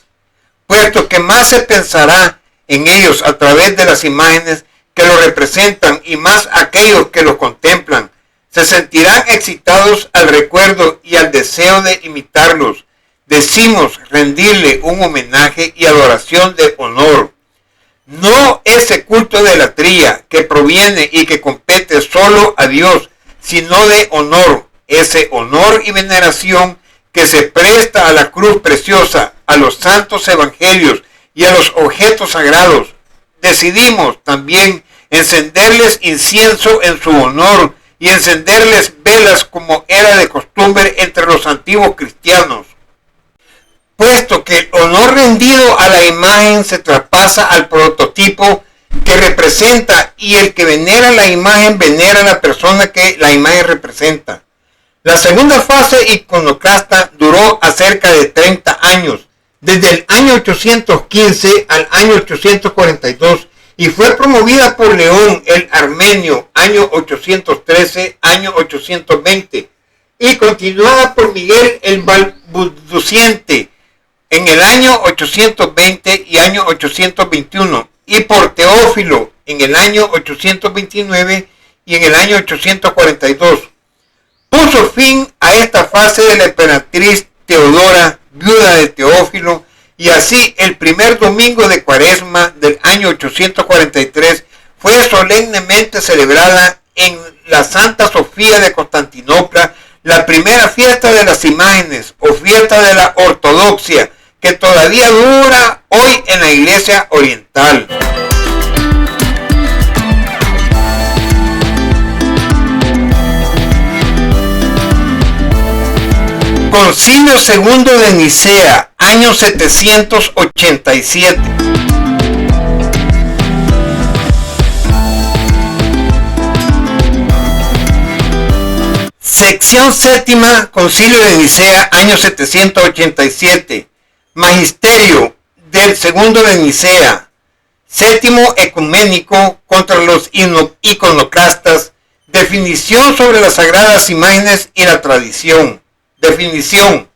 puesto que más se pensará en ellos a través de las imágenes que los representan, y más aquellos que los contemplan se sentirán excitados al recuerdo y al deseo de imitarlos. Decimos rendirle un homenaje y adoración de honor, no ese culto de latría que proviene y que compete solo a Dios, sino de honor, ese honor y veneración que se presta a la cruz preciosa, a los santos evangelios y a los objetos sagrados. Decidimos también encenderles incienso en su honor y encenderles velas como era de costumbre entre los antiguos cristianos, puesto que el honor rendido a la imagen se traspasa al prototipo que representa, y el que venera la imagen venera a la persona que la imagen representa. La segunda fase iconoclasta duró acerca de 30 años, desde el año 815 al año 842, y fue promovida por León el Armenio, año 813, año 820, y continuada por Miguel el Balbuciente en el año 820 y año 821, y por Teófilo en el año 829 y en el año 842. Puso fin a esta fase de la emperatriz Teodora, viuda de Teófilo, y así el primer domingo de Cuaresma del año 843 fue solemnemente celebrada en la Santa Sofía de Constantinopla la primera fiesta de las imágenes, o fiesta de la ortodoxia, que todavía dura hoy en la Iglesia Oriental. Concilio II de Nicea, año 787. Sección séptima, Concilio de Nicea, año 787. Magisterio del Segundo de Nicea. Séptimo ecuménico contra los iconoclastas. Definición sobre las sagradas imágenes y la tradición. Definición: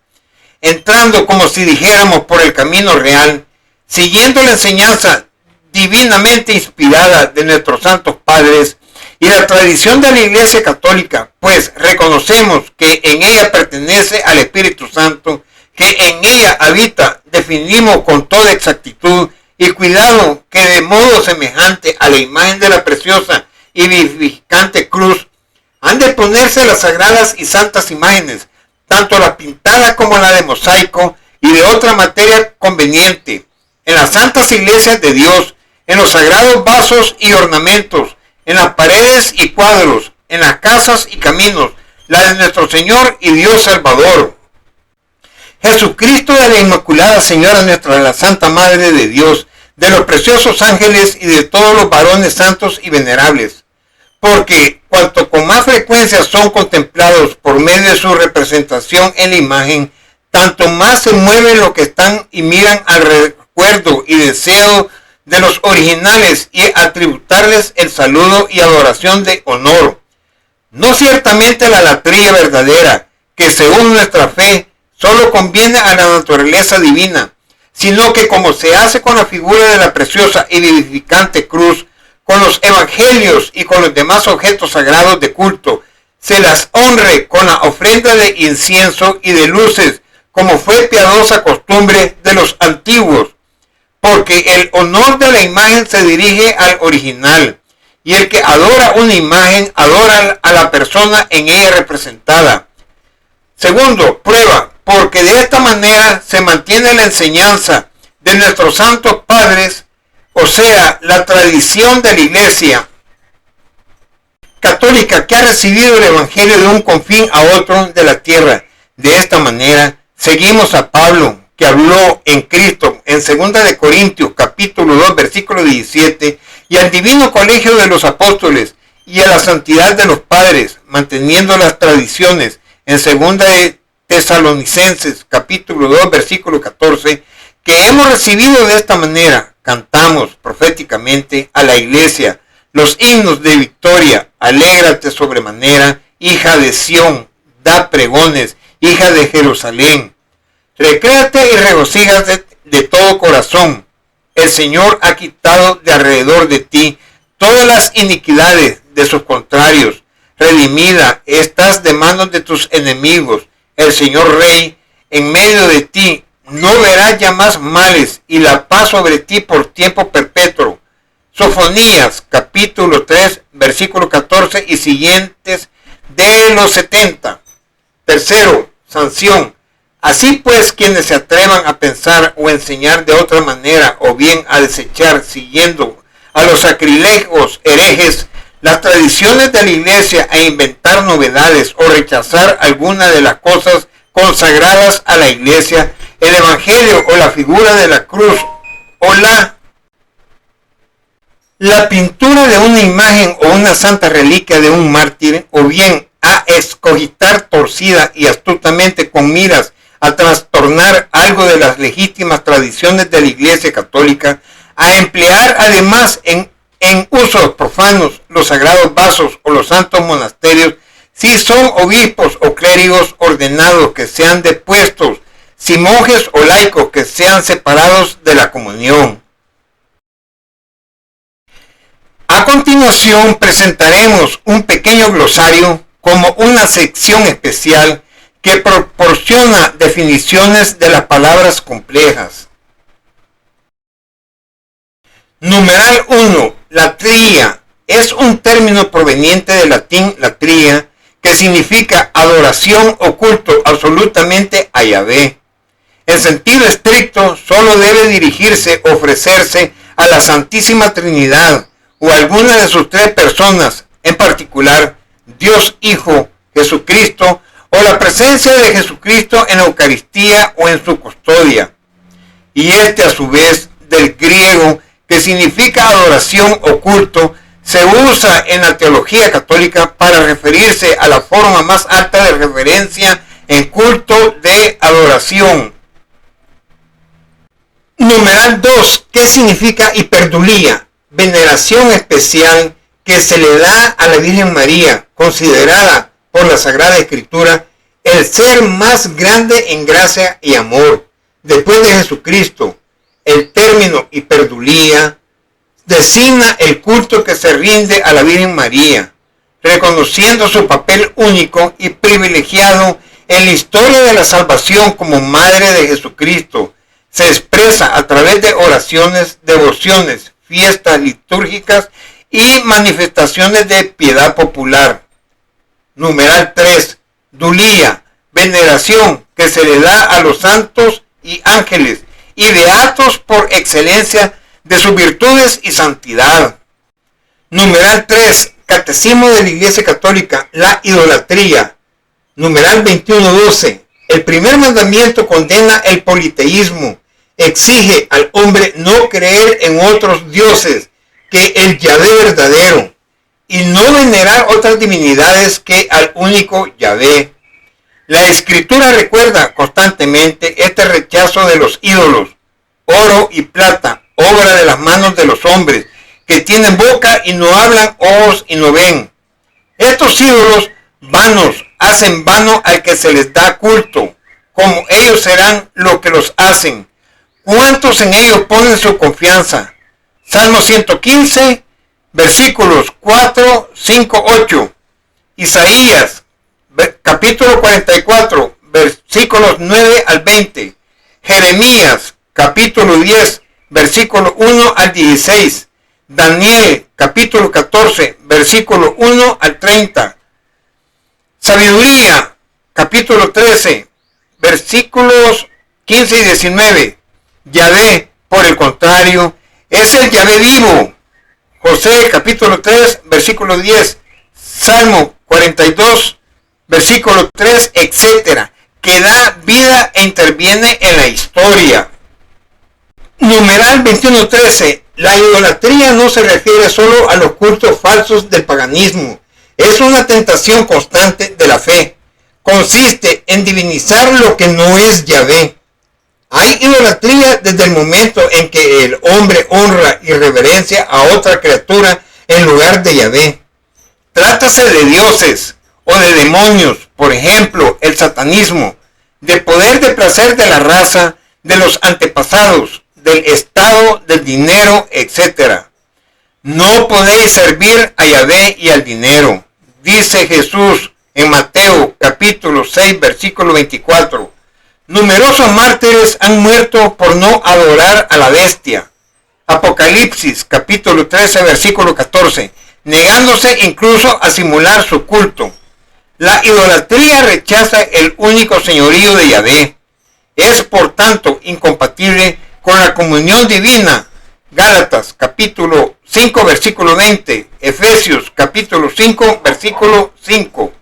entrando como si dijéramos por el camino real, siguiendo la enseñanza divinamente inspirada de nuestros santos padres y la tradición de la Iglesia Católica, pues reconocemos que en ella pertenece al Espíritu Santo, que en ella habita, definimos con toda exactitud y cuidado que de modo semejante a la imagen de la preciosa y vivificante cruz han de ponerse las sagradas y santas imágenes, tanto la pintada como la de mosaico y de otra materia conveniente, en las santas iglesias de Dios, en los sagrados vasos y ornamentos, en las paredes y cuadros, en las casas y caminos, la de nuestro Señor y Dios Salvador. Jesucristo de la Inmaculada Señora nuestra, la Santa Madre de Dios, de los preciosos ángeles y de todos los varones santos y venerables. Porque cuanto con más frecuencia son contemplados por medio de su representación en la imagen, tanto más se mueven los que están y miran al recuerdo y deseo de los originales y atributarles el saludo y adoración de honor. No ciertamente la latría verdadera, que según nuestra fe solo conviene a la naturaleza divina, sino que como se hace con la figura de la preciosa y vivificante cruz, con los evangelios y con los demás objetos sagrados de culto, se las honre con la ofrenda de incienso y de luces, como fue piadosa costumbre de los antiguos, porque el honor de la imagen se dirige al original, y el que adora una imagen adora a la persona en ella representada. Segundo, prueba, porque de esta manera se mantiene la enseñanza de nuestros santos padres, o sea, la tradición de la Iglesia Católica, que ha recibido el Evangelio de un confín a otro de la tierra. De esta manera, seguimos a Pablo, que habló en Cristo en 2 de Corintios, capítulo 2, versículo 17, y al divino colegio de los apóstoles, y a la santidad de los padres, manteniendo las tradiciones, en 2 de Tesalonicenses, capítulo 2, versículo 14, que hemos recibido de esta manera. cantamos proféticamente a la iglesia los himnos de victoria. Alégrate sobremanera, hija de Sión, da pregones, hija de Jerusalén. Recréate y regocíjate de todo corazón. El Señor ha quitado de alrededor de ti todas las iniquidades de sus contrarios. Redimida estás de manos de tus enemigos. El Señor Rey en medio de ti. No verás ya más males, y la paz sobre ti por tiempo perpetuo. Sofonías, capítulo 3, versículo 14 y siguientes de los 70. Tercero, sanción. Así pues, quienes se atrevan a pensar o enseñar de otra manera, o bien a desechar, siguiendo a los sacrilegios herejes, las tradiciones de la iglesia, a inventar novedades o rechazar alguna de las cosas consagradas a la iglesia, el evangelio o la figura de la cruz o la pintura de una imagen o una santa reliquia de un mártir, o bien a escogitar torcida y astutamente con miras a trastornar algo de las legítimas tradiciones de la Iglesia Católica, a emplear además en usos profanos los sagrados vasos o los santos monasterios, si son obispos o clérigos ordenados que sean depuestos, si monjes o laicos que sean separados de la comunión. A continuación presentaremos un pequeño glosario como una sección especial que proporciona definiciones de las palabras complejas. Numeral 1. Latría es un término proveniente del latín latria, que significa adoración o culto absolutamente a Yahvé. En sentido estricto, solo debe dirigirse o ofrecerse a la Santísima Trinidad o alguna de sus tres personas, en particular Dios Hijo, Jesucristo, o la presencia de Jesucristo en la Eucaristía o en su custodia. Y a su vez, del griego, que significa adoración o culto, se usa en la teología católica para referirse a la forma más alta de reverencia en culto de adoración. Numeral 2. ¿Qué significa hiperdulía? Veneración especial que se le da a la Virgen María, considerada por la Sagrada Escritura el ser más grande en gracia y amor, después de Jesucristo. El término hiperdulía designa el culto que se rinde a la Virgen María, reconociendo su papel único y privilegiado en la historia de la salvación como Madre de Jesucristo. Se expresa a través de oraciones, devociones, fiestas litúrgicas y manifestaciones de piedad popular. Numeral 3. Dulía, veneración que se le da a los santos y ángeles y beatos por excelencia de sus virtudes y santidad. Numeral 3. Catecismo de la Iglesia Católica, la idolatría. Numeral 21.12. El primer mandamiento condena el politeísmo. Exige al hombre no creer en otros dioses que el Yahvé verdadero y no venerar otras divinidades que al único Yahvé. La Escritura recuerda constantemente este rechazo de los ídolos, oro y plata, obra de las manos de los hombres, que tienen boca y no hablan, ojos y no ven. Estos ídolos vanos hacen vano al que se les da culto, como ellos serán lo que los hacen. ¿Cuántos en ellos ponen su confianza? Salmo 115, versículos 4, 5, 8. Isaías, capítulo 44, versículos 9 al 20. Jeremías, capítulo 10, versículo 1 al 16. Daniel, capítulo 14, versículo 1 al 30. Sabiduría, capítulo 13, versículos 15 y 19. Yahvé, por el contrario, es el Yahvé vivo. José, capítulo 3, versículo 10. Salmo 42, versículo 3, etc. Que da vida e interviene en la historia. Numeral 21.13. La idolatría no se refiere solo a los cultos falsos del paganismo. Es una tentación constante de la fe. Consiste en divinizar lo que no es Yahvé. Hay idolatría desde el momento en que el hombre honra y reverencia a otra criatura en lugar de Yahvé. Trátase de dioses o de demonios, por ejemplo, el satanismo, de poder de placer de la raza, de los antepasados, del estado, del dinero, etc. No podéis servir a Yahvé y al dinero, dice Jesús en Mateo capítulo 6, versículo 24. Numerosos mártires han muerto por no adorar a la bestia. Apocalipsis capítulo 13, versículo 14, negándose incluso a simular su culto. La idolatría rechaza el único señorío de Yahvé. Es por tanto incompatible con la comunión divina. Gálatas capítulo 5, versículo 20, Efesios capítulo 5, versículo 5.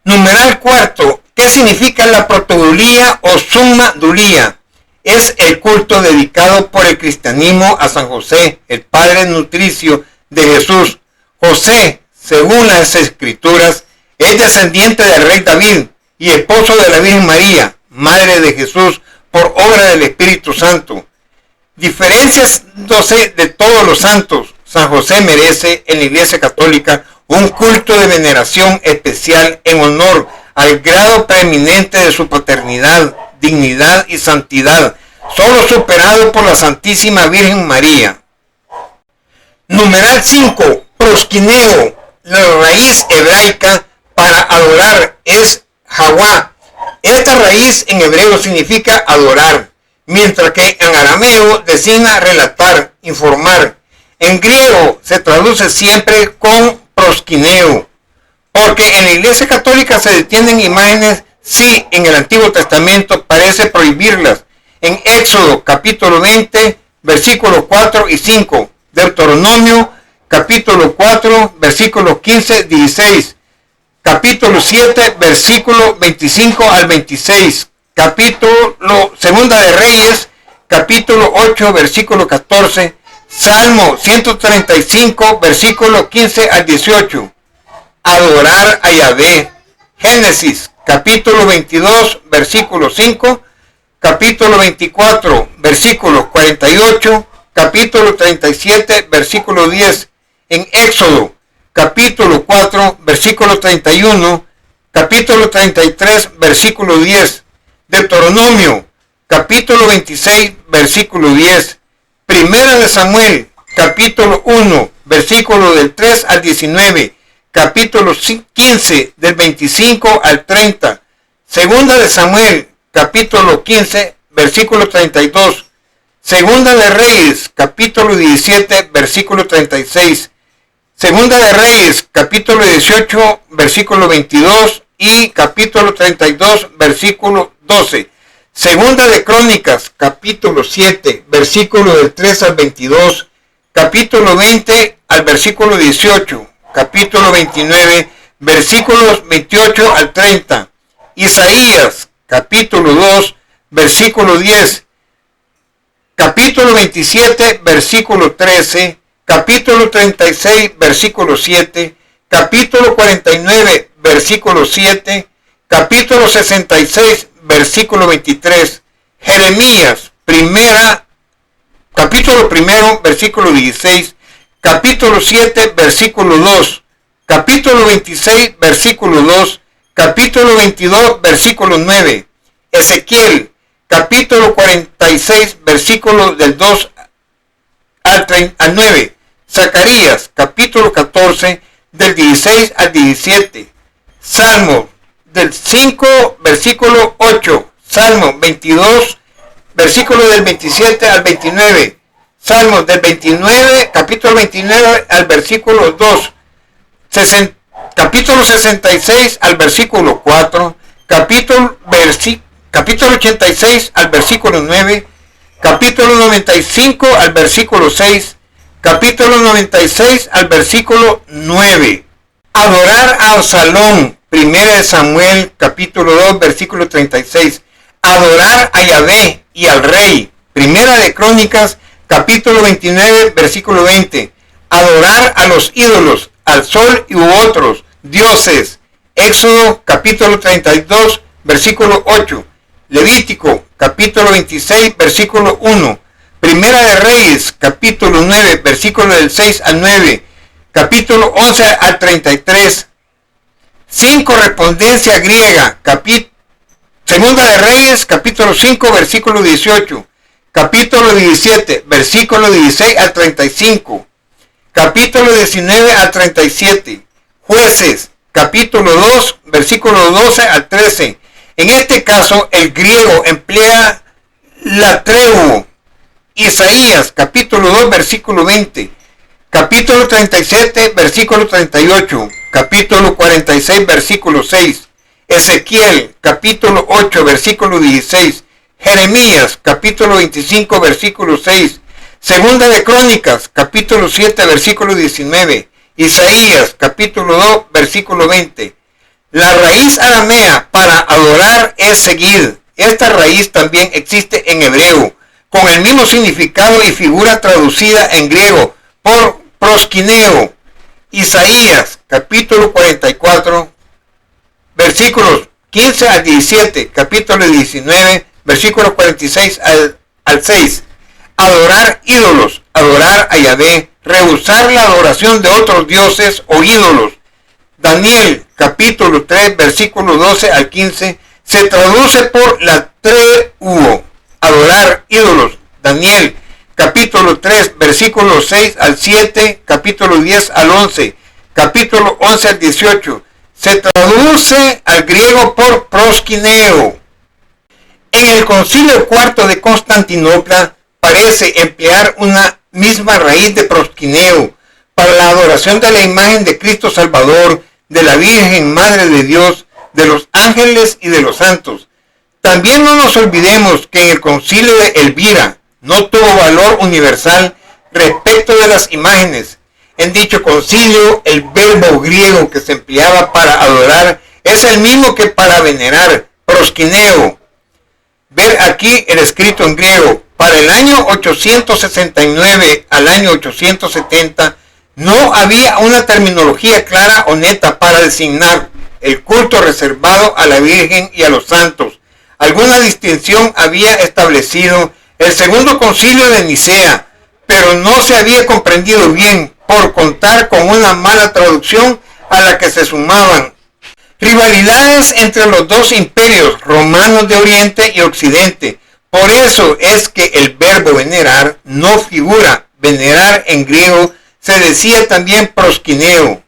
Numeral cuarto. ¿Qué significa la protodulía o summa dulía? Es el culto dedicado por el cristianismo a San José, el padre nutricio de Jesús. José, según las escrituras, es descendiente del rey David y esposo de la Virgen María, madre de Jesús, por obra del Espíritu Santo. Diferenciándose de todos los santos, San José merece en la Iglesia Católica un culto de veneración especial en honor al grado preeminente de su paternidad, dignidad y santidad, solo superado por la Santísima Virgen María. Numeral 5. Proskineo. La raíz hebraica para adorar es Jawá. Esta raíz en hebreo significa adorar, mientras que en arameo designa relatar, informar. En griego se traduce siempre con proskineo. Porque en la Iglesia Católica se detienen imágenes si en el Antiguo Testamento parece prohibirlas. En Éxodo capítulo 20, versículos 4 y 5. Deuteronomio capítulo 4, versículos 15, 16. Capítulo 7, versículo 25 al 26. Capítulo Segunda de Reyes, capítulo 8, versículo 14. Salmo 135, versículo 15 al 18. Adorar a Yahvé. Génesis capítulo 22, versículo 5. Capítulo 24, versículo 48. Capítulo 37, versículo 10. En Éxodo capítulo 4, versículo 31. Capítulo 33, versículo 10. Deuteronomio capítulo 26, versículo 10. Primera de Samuel capítulo 1, versículo del 3 al 19. Capítulo 15, del 25 al 30. Segunda de Samuel, capítulo 15, versículo 32. Segunda de Reyes, capítulo 17, versículo 36. Segunda de Reyes, capítulo 18, versículo 22 y capítulo 32, versículo 12. Segunda de Crónicas, capítulo 7, versículo del 3 al 22. Capítulo 20 al versículo 18. Capítulo 29, versículos 28 al 30. Isaías, capítulo 2, versículo 10. Capítulo 27, versículo 13. Capítulo 36, versículo 7. Capítulo 49, versículo 7. Capítulo 66, versículo 23. Jeremías, capítulo 1, versículo 16. Capítulo 7, versículo 2, capítulo 26, versículo 2, capítulo 22, versículo 9, Ezequiel, capítulo 46, versículo del 2 al 9, Zacarías, capítulo 14, del 16 al 17, Salmo del 5, versículo 8, Salmo 22, versículo del 27 al 29, Salmos del 29, capítulo 29 al versículo 2, capítulo 66 al versículo 4, capítulo 86 al versículo 9, capítulo 95 al versículo 6, capítulo 96 al versículo 9. Adorar a Absalón, 1 de Samuel, capítulo 2, versículo 36. Adorar a Yahvé y al rey, 1 de Crónicas, capítulo 29, versículo 20. Adorar a los ídolos, al sol y u otros dioses. Éxodo capítulo 32, versículo 8. Levítico, capítulo 26, versículo 1. Primera de Reyes, capítulo 9, versículo del 6 al 9. Capítulo 11 al 33. Sin correspondencia griega. Segunda de Reyes, capítulo 5, versículo 18. Capítulo 17, versículo 16 al 35. Capítulo 19 al 37. Jueces, capítulo 2, versículo 12 al 13. En este caso, el griego emplea latreuo. Isaías, capítulo 2, versículo 20. Capítulo 37, versículo 38. Capítulo 46, versículo 6. Ezequiel, capítulo 8, versículo 16. Jeremías, capítulo 25, versículo 6. Segunda de Crónicas, capítulo 7, versículo 19. Isaías, capítulo 2, versículo 20. La raíz aramea para adorar es seguir. Esta raíz también existe en hebreo, con el mismo significado y figura traducida en griego por proskineo. Isaías, capítulo 44, versículos 15 al 17, capítulo 19, versículos 46 al 6. Adorar ídolos, adorar a Yahvé, rehusar la adoración de otros dioses o ídolos. Daniel, capítulo 3, versículo 12 al 15, se traduce por latreuo, adorar ídolos. Daniel, capítulo 3, versículo 6 al 7, capítulo 10 al 11, capítulo 11 al 18, se traduce al griego por proskineo. En el Concilio IV de Constantinopla parece emplear una misma raíz de proskineo para la adoración de la imagen de Cristo Salvador, de la Virgen Madre de Dios, de los ángeles y de los santos. También no nos olvidemos que en el Concilio de Elvira no tuvo valor universal respecto de las imágenes. En dicho concilio, el verbo griego que se empleaba para adorar es el mismo que para venerar, proskineo. Ver aquí el escrito en griego. Para el año 869 al año 870 no había una terminología clara o neta para designar el culto reservado a la Virgen y a los santos. Alguna distinción había establecido el segundo concilio de Nicea, pero no se había comprendido bien por contar con una mala traducción a la que se sumaban rivalidades entre los dos imperios romanos de Oriente y Occidente. Por eso es que el verbo venerar no figura. Venerar en griego se decía también proskineo.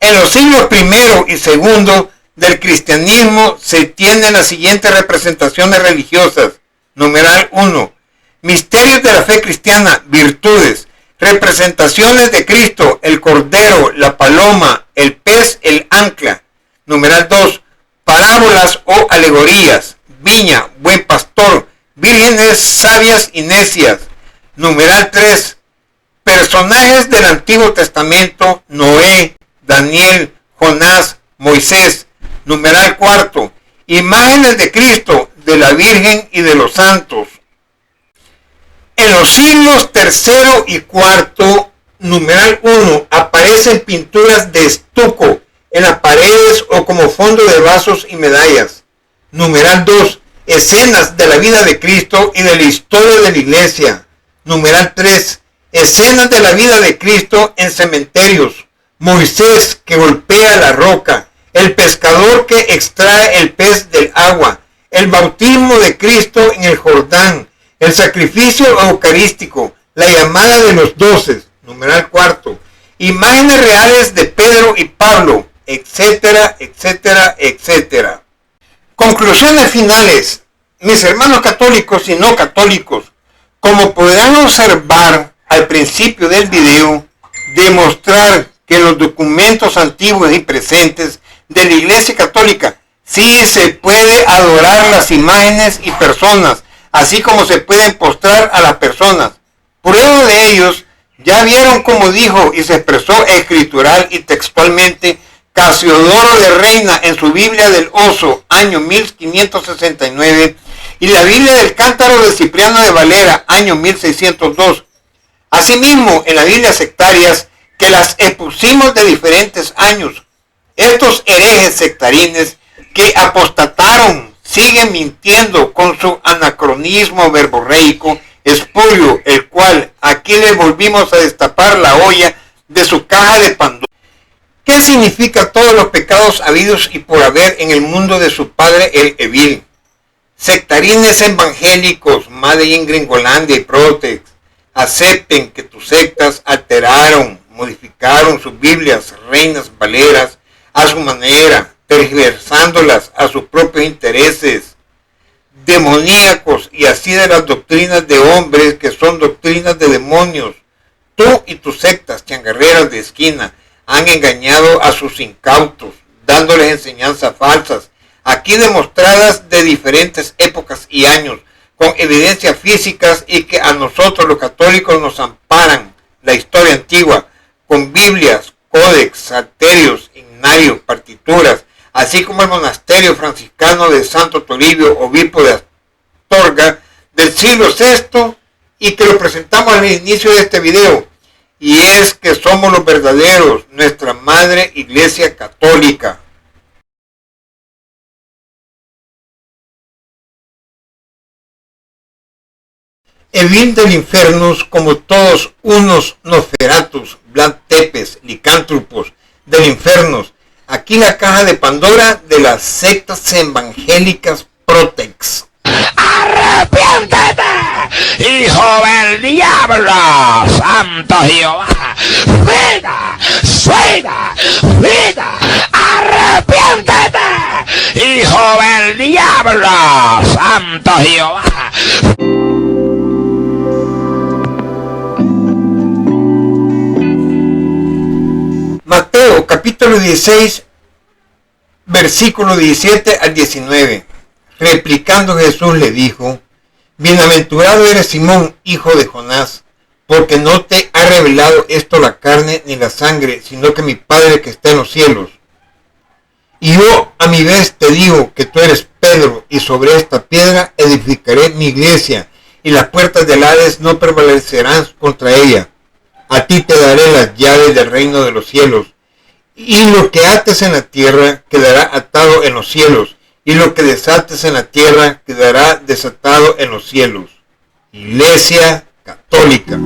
En los siglos I y II del cristianismo se tienen las siguientes representaciones religiosas. Numeral 1. Misterios de la fe cristiana, virtudes. Representaciones de Cristo, el Cordero, la paloma, el pez, el ancla. Numeral 2. Parábolas o alegorías. Viña, buen pastor, vírgenes sabias y necias. Numeral 3. Personajes del Antiguo Testamento, Noé, Daniel, Jonás, Moisés. Numeral 4. Imágenes de Cristo, de la Virgen y de los santos. En los siglos III y IV, numeral 1, aparecen pinturas de estuco en las paredes o como fondo de vasos y medallas. Numeral 2, escenas de la vida de Cristo y de la historia de la iglesia. Numeral 3, escenas de la vida de Cristo en cementerios. Moisés que golpea la roca, el pescador que extrae el pez del agua, el bautismo de Cristo en el Jordán, el sacrificio eucarístico, la llamada de los 12, numeral 4, imágenes reales de Pedro y Pablo, etcétera, etcétera, etcétera. Conclusiones finales. Mis hermanos católicos y no católicos, como podrán observar al principio del video, demostrar que los documentos antiguos y presentes de la Iglesia Católica sí se puede adorar las imágenes y personas, así como se pueden postrar a las personas. Prueba de ellos, ya vieron cómo dijo y se expresó escritural y textualmente Casiodoro de Reina en su Biblia del Oso, año 1569, y la Biblia del Cántaro de Cipriano de Valera, año 1602. Asimismo, en las Biblias sectarias, que las expusimos de diferentes años, estos herejes sectarines que apostataron sigue mintiendo con su anacronismo verborreico espurio, el cual aquí le volvimos a destapar la olla de su caja de Pandora. ¿Qué significa todos los pecados habidos y por haber en el mundo de su padre el Evil? Sectarines evangélicos, Made in Gringolandia y Protex, acepten que tus sectas alteraron, modificaron sus Biblias, reinas valeras, a su manera, tergiversándolas a sus propios intereses demoníacos y así de las doctrinas de hombres que son doctrinas de demonios. Tú y tus sectas changarreras de esquina han engañado a sus incautos, dándoles enseñanzas falsas, aquí demostradas de diferentes épocas y años, con evidencias físicas y que a nosotros los católicos nos amparan la historia antigua, con Biblias, códex, salterios, himnarios, partituras, así como el monasterio franciscano de Santo Toribio, obispo de Astorga, del siglo VI, y que lo presentamos al inicio de este video, y es que somos los verdaderos, nuestra madre Iglesia Católica. Evil del Infernus, como todos unos Nosferatus, Vlad Tepes, licántropos del Infernus, aquí la caja de Pandora de las sectas evangélicas Protex. ¡Arrepiéntete, hijo del diablo! ¡Santo Jehová! ¡Vida! ¡Vida! ¡Vida! ¡Arrepiéntete, hijo del diablo! ¡Santo Jehová! Mateo capítulo 16, versículo 17 al 19. Replicando Jesús le dijo: Bienaventurado eres Simón, hijo de Jonás, porque no te ha revelado esto la carne ni la sangre, sino que mi Padre que está en los cielos. Y yo a mi vez te digo que tú eres Pedro, y sobre esta piedra edificaré mi iglesia, y las puertas del Hades no prevalecerán contra ella. A ti te daré las llaves del reino de los cielos, y lo que ates en la tierra quedará atado en los cielos, y lo que desates en la tierra quedará desatado en los cielos. Iglesia Católica.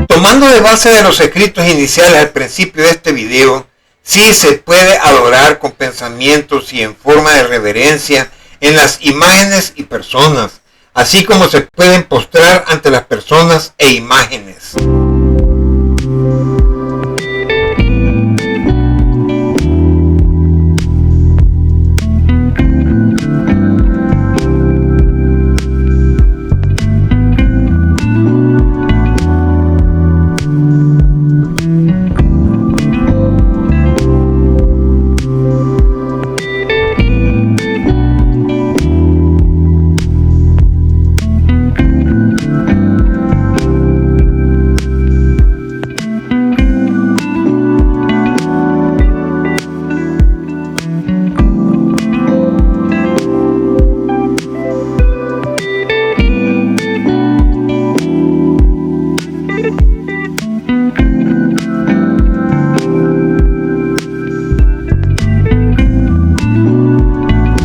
Tomando de base de los escritos iniciales al principio de este video, sí se puede adorar con pensamientos y en forma de reverencia en las imágenes y personas, así como se pueden postrar ante las personas e imágenes.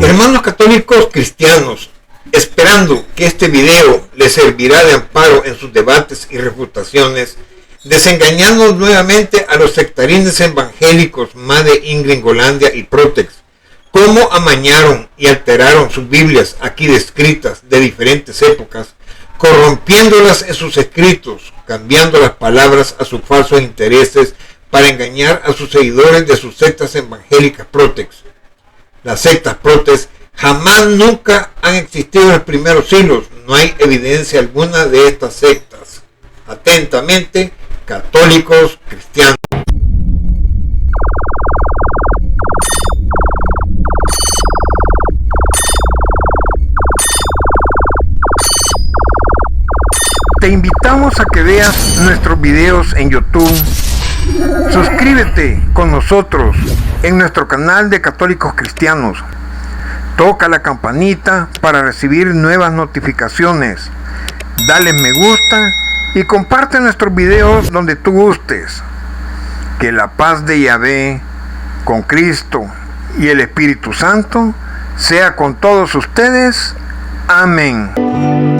Hermanos católicos cristianos, esperando que este video les servirá de amparo en sus debates y refutaciones, desengañando nuevamente a los sectarines evangélicos Made in Gringolandia y Protex, cómo amañaron y alteraron sus Biblias aquí descritas de diferentes épocas, corrompiéndolas en sus escritos, cambiando las palabras a sus falsos intereses para engañar a sus seguidores de sus sectas evangélicas Protex. Las sectas Protex jamás nunca han existido en los primeros siglos. No hay evidencia alguna de estas sectas. Atentamente, católicos cristianos. Te invitamos a que veas nuestros videos en YouTube. Suscríbete con nosotros en nuestro canal de Católicos Cristianos. Toca la campanita para recibir nuevas notificaciones. Dale me gusta y comparte nuestros videos donde tú gustes. Que la paz de Yahvé, con Cristo y el Espíritu Santo, sea con todos ustedes. Amén.